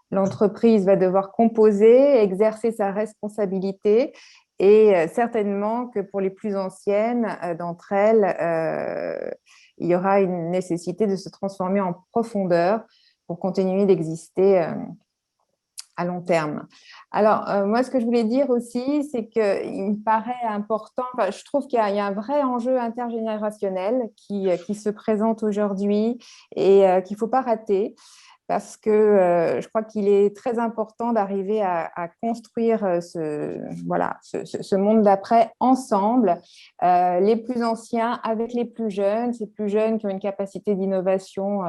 l'entreprise va devoir composer, exercer sa responsabilité et certainement que pour les plus anciennes d'entre elles, il y aura une nécessité de se transformer en profondeur pour continuer d'exister à long terme. Alors, moi, ce que je voulais dire aussi, c'est qu'il me paraît important, je trouve qu'il y a un vrai enjeu intergénérationnel qui se présente aujourd'hui et qu'il ne faut pas rater. Parce que je crois qu'il est très important d'arriver à construire ce monde d'après ensemble, les plus anciens avec les plus jeunes, ces plus jeunes qui ont une capacité d'innovation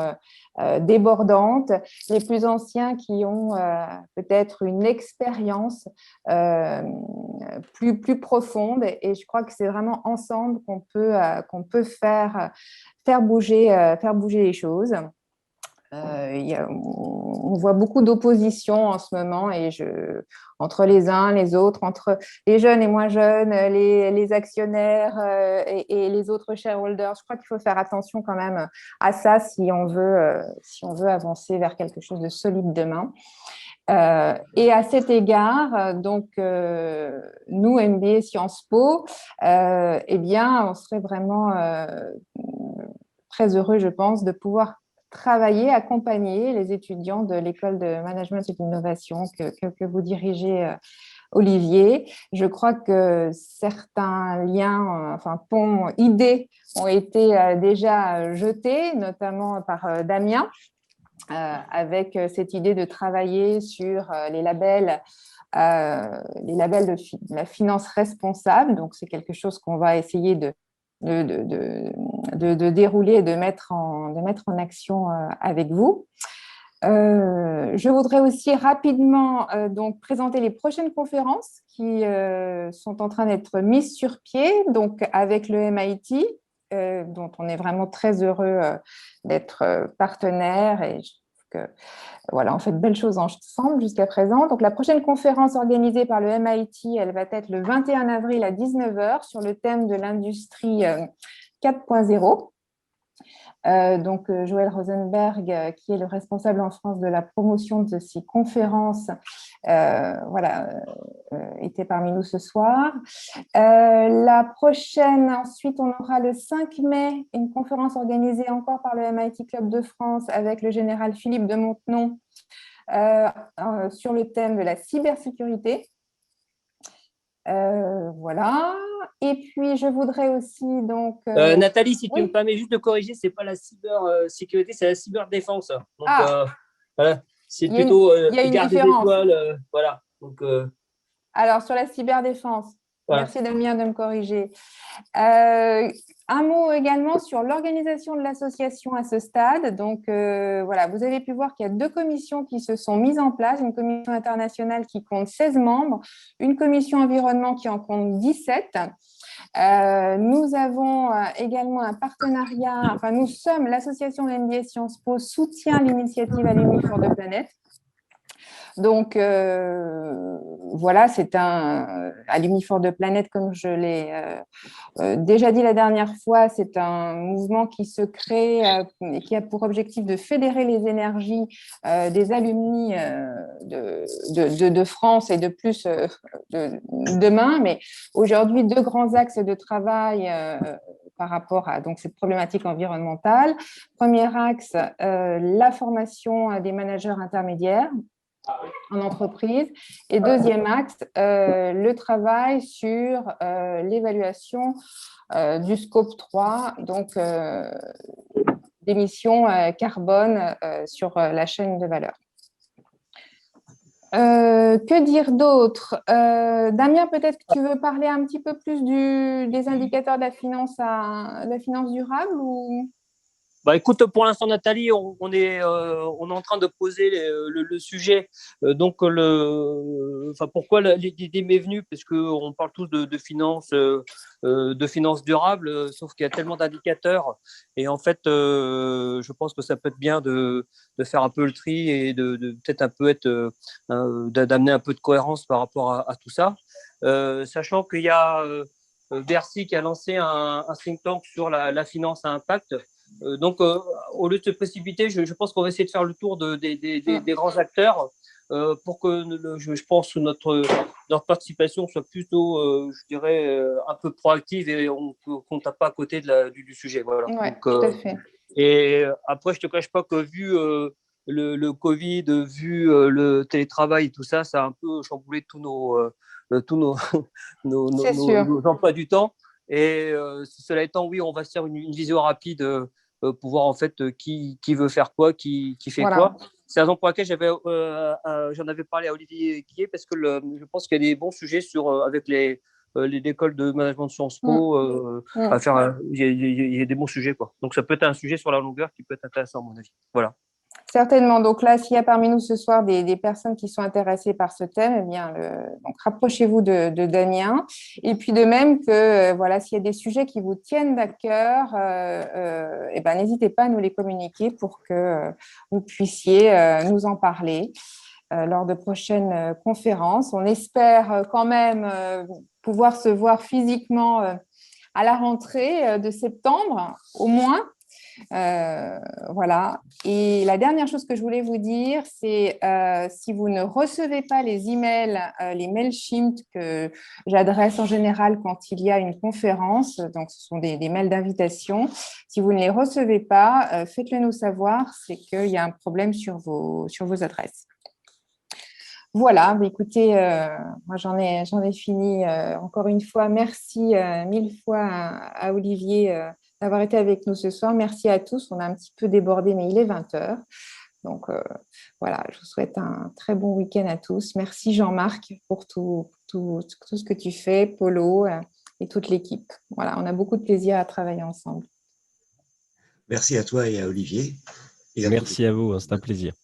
débordante, les plus anciens qui ont peut-être une expérience plus profonde. Et je crois que c'est vraiment ensemble qu'on peut faire bouger les choses. On voit beaucoup d'opposition en ce moment entre les uns, les autres, entre les jeunes et moins jeunes, les actionnaires et les autres shareholders. Je crois qu'il faut faire attention quand même à ça si on veut avancer vers quelque chose de solide demain. Et à cet égard, nous, MBA Sciences Po, on serait vraiment très heureux, je pense, de pouvoir travailler, accompagner les étudiants de l'école de management et d'innovation que vous dirigez, Olivier. Je crois que certains liens, ponts, idées ont été déjà jetés, notamment par Damien, avec cette idée de travailler sur les labels de la finance responsable. Donc, c'est quelque chose qu'on va essayer de dérouler et de mettre en action avec vous. Je voudrais aussi rapidement présenter les prochaines conférences qui sont en train d'être mises sur pied, donc avec le MIT, dont on est vraiment très heureux d'être partenaire et on fait de belles choses ensemble jusqu'à présent. Donc, la prochaine conférence organisée par le MIT, elle va être le 21 avril à 19h sur le thème de l'industrie 4.0. Joël Rosenberg, qui est le responsable en France de la promotion de ces conférences, était parmi nous ce soir. La prochaine, ensuite, on aura le 5 mai une conférence organisée encore par le MIT Club de France avec le général Philippe de Montenon sur le thème de la cybersécurité. Et puis, je voudrais aussi Nathalie, si tu me permets juste de corriger, c'est pas la cybersécurité, c'est la cyberdéfense. Donc, voilà, c'est plutôt garde des étoiles. Voilà. Donc, alors, sur la cyberdéfense, voilà. Merci Damien de me corriger. Un mot également sur l'organisation de l'association à ce stade. Donc, vous avez pu voir qu'il y a 2 commissions qui se sont mises en place. Une commission internationale qui compte 16 membres, une commission environnement qui en compte 17. Nous avons également un partenariat, nous sommes l'association MBA Sciences Po soutient l'initiative Alumni for the Planet. Donc, c'est un Alumni for the Planet, comme je l'ai déjà dit la dernière fois, c'est un mouvement qui se crée et qui a pour objectif de fédérer les énergies des alumni de France et de plus demain. Mais aujourd'hui, 2 grands axes de travail par rapport à cette problématique environnementale. Premier axe, la formation des managers intermédiaires en entreprise. Et deuxième axe, le travail sur l'évaluation du scope 3, donc d'émissions carbone sur la chaîne de valeur. Que dire d'autre? Damien, peut-être que tu veux parler un petit peu plus des indicateurs de la finance durable ou... Écoute, pour l'instant, Nathalie, on est en train de poser le sujet. Pourquoi l'idée m'est venue? Parce qu'on parle tous de finances durables, sauf qu'il y a tellement d'indicateurs. Et en fait, je pense que ça peut être bien de faire un peu le tri et de peut-être un peu d'amener un peu de cohérence par rapport à tout ça. Sachant qu'il y a Bercy qui a lancé un think tank sur la finance à impact. Au lieu de se précipiter, je pense qu'on va essayer de faire le tour des grands acteurs pour que je pense que notre participation soit plutôt, un peu proactive et qu'on ne tape pas à côté du sujet. Voilà. Ouais, tout à fait. Et après, je ne te cache pas que vu le Covid, vu le télétravail et tout ça, ça a un peu chamboulé tous nos emplois du temps. Et cela étant, oui, on va se faire une visio rapide pour voir en fait qui veut faire quoi, qui fait quoi. C'est la raison pour laquelle j'en avais parlé à Olivier Guillet, parce que je pense qu'il y a des bons sujets avec l'école de management de Sciences Po à faire. Il y a des bons sujets, quoi. Donc ça peut être un sujet sur la longueur qui peut être intéressant à mon avis. Voilà. Certainement. Donc là, s'il y a parmi nous ce soir des personnes qui sont intéressées par ce thème, eh bien, donc rapprochez-vous de Damien. Et puis de même que voilà, s'il y a des sujets qui vous tiennent à cœur, eh ben, n'hésitez pas à nous les communiquer pour que vous puissiez nous en parler lors de prochaines conférences. On espère quand même pouvoir se voir physiquement à la rentrée de septembre, au moins. Voilà. Et la dernière chose que je voulais vous dire, c'est si vous ne recevez pas les emails, les Mailchimp que j'adresse en général quand il y a une conférence, donc ce sont des mails d'invitation, si vous ne les recevez pas, faites-le nous savoir, c'est qu'il y a un problème sur vos adresses. Voilà, écoutez, moi j'en ai fini. Encore une fois, merci 1000 fois à Olivier d'avoir été avec nous ce soir. Merci à tous. On a un petit peu débordé, mais il est 20h. Donc voilà, je vous souhaite un très bon week-end à tous. Merci Jean-Marc pour tout ce que tu fais, Polo et toute l'équipe. Voilà, on a beaucoup de plaisir à travailler ensemble. Merci à toi et à Olivier. Merci à vous, c'est un plaisir.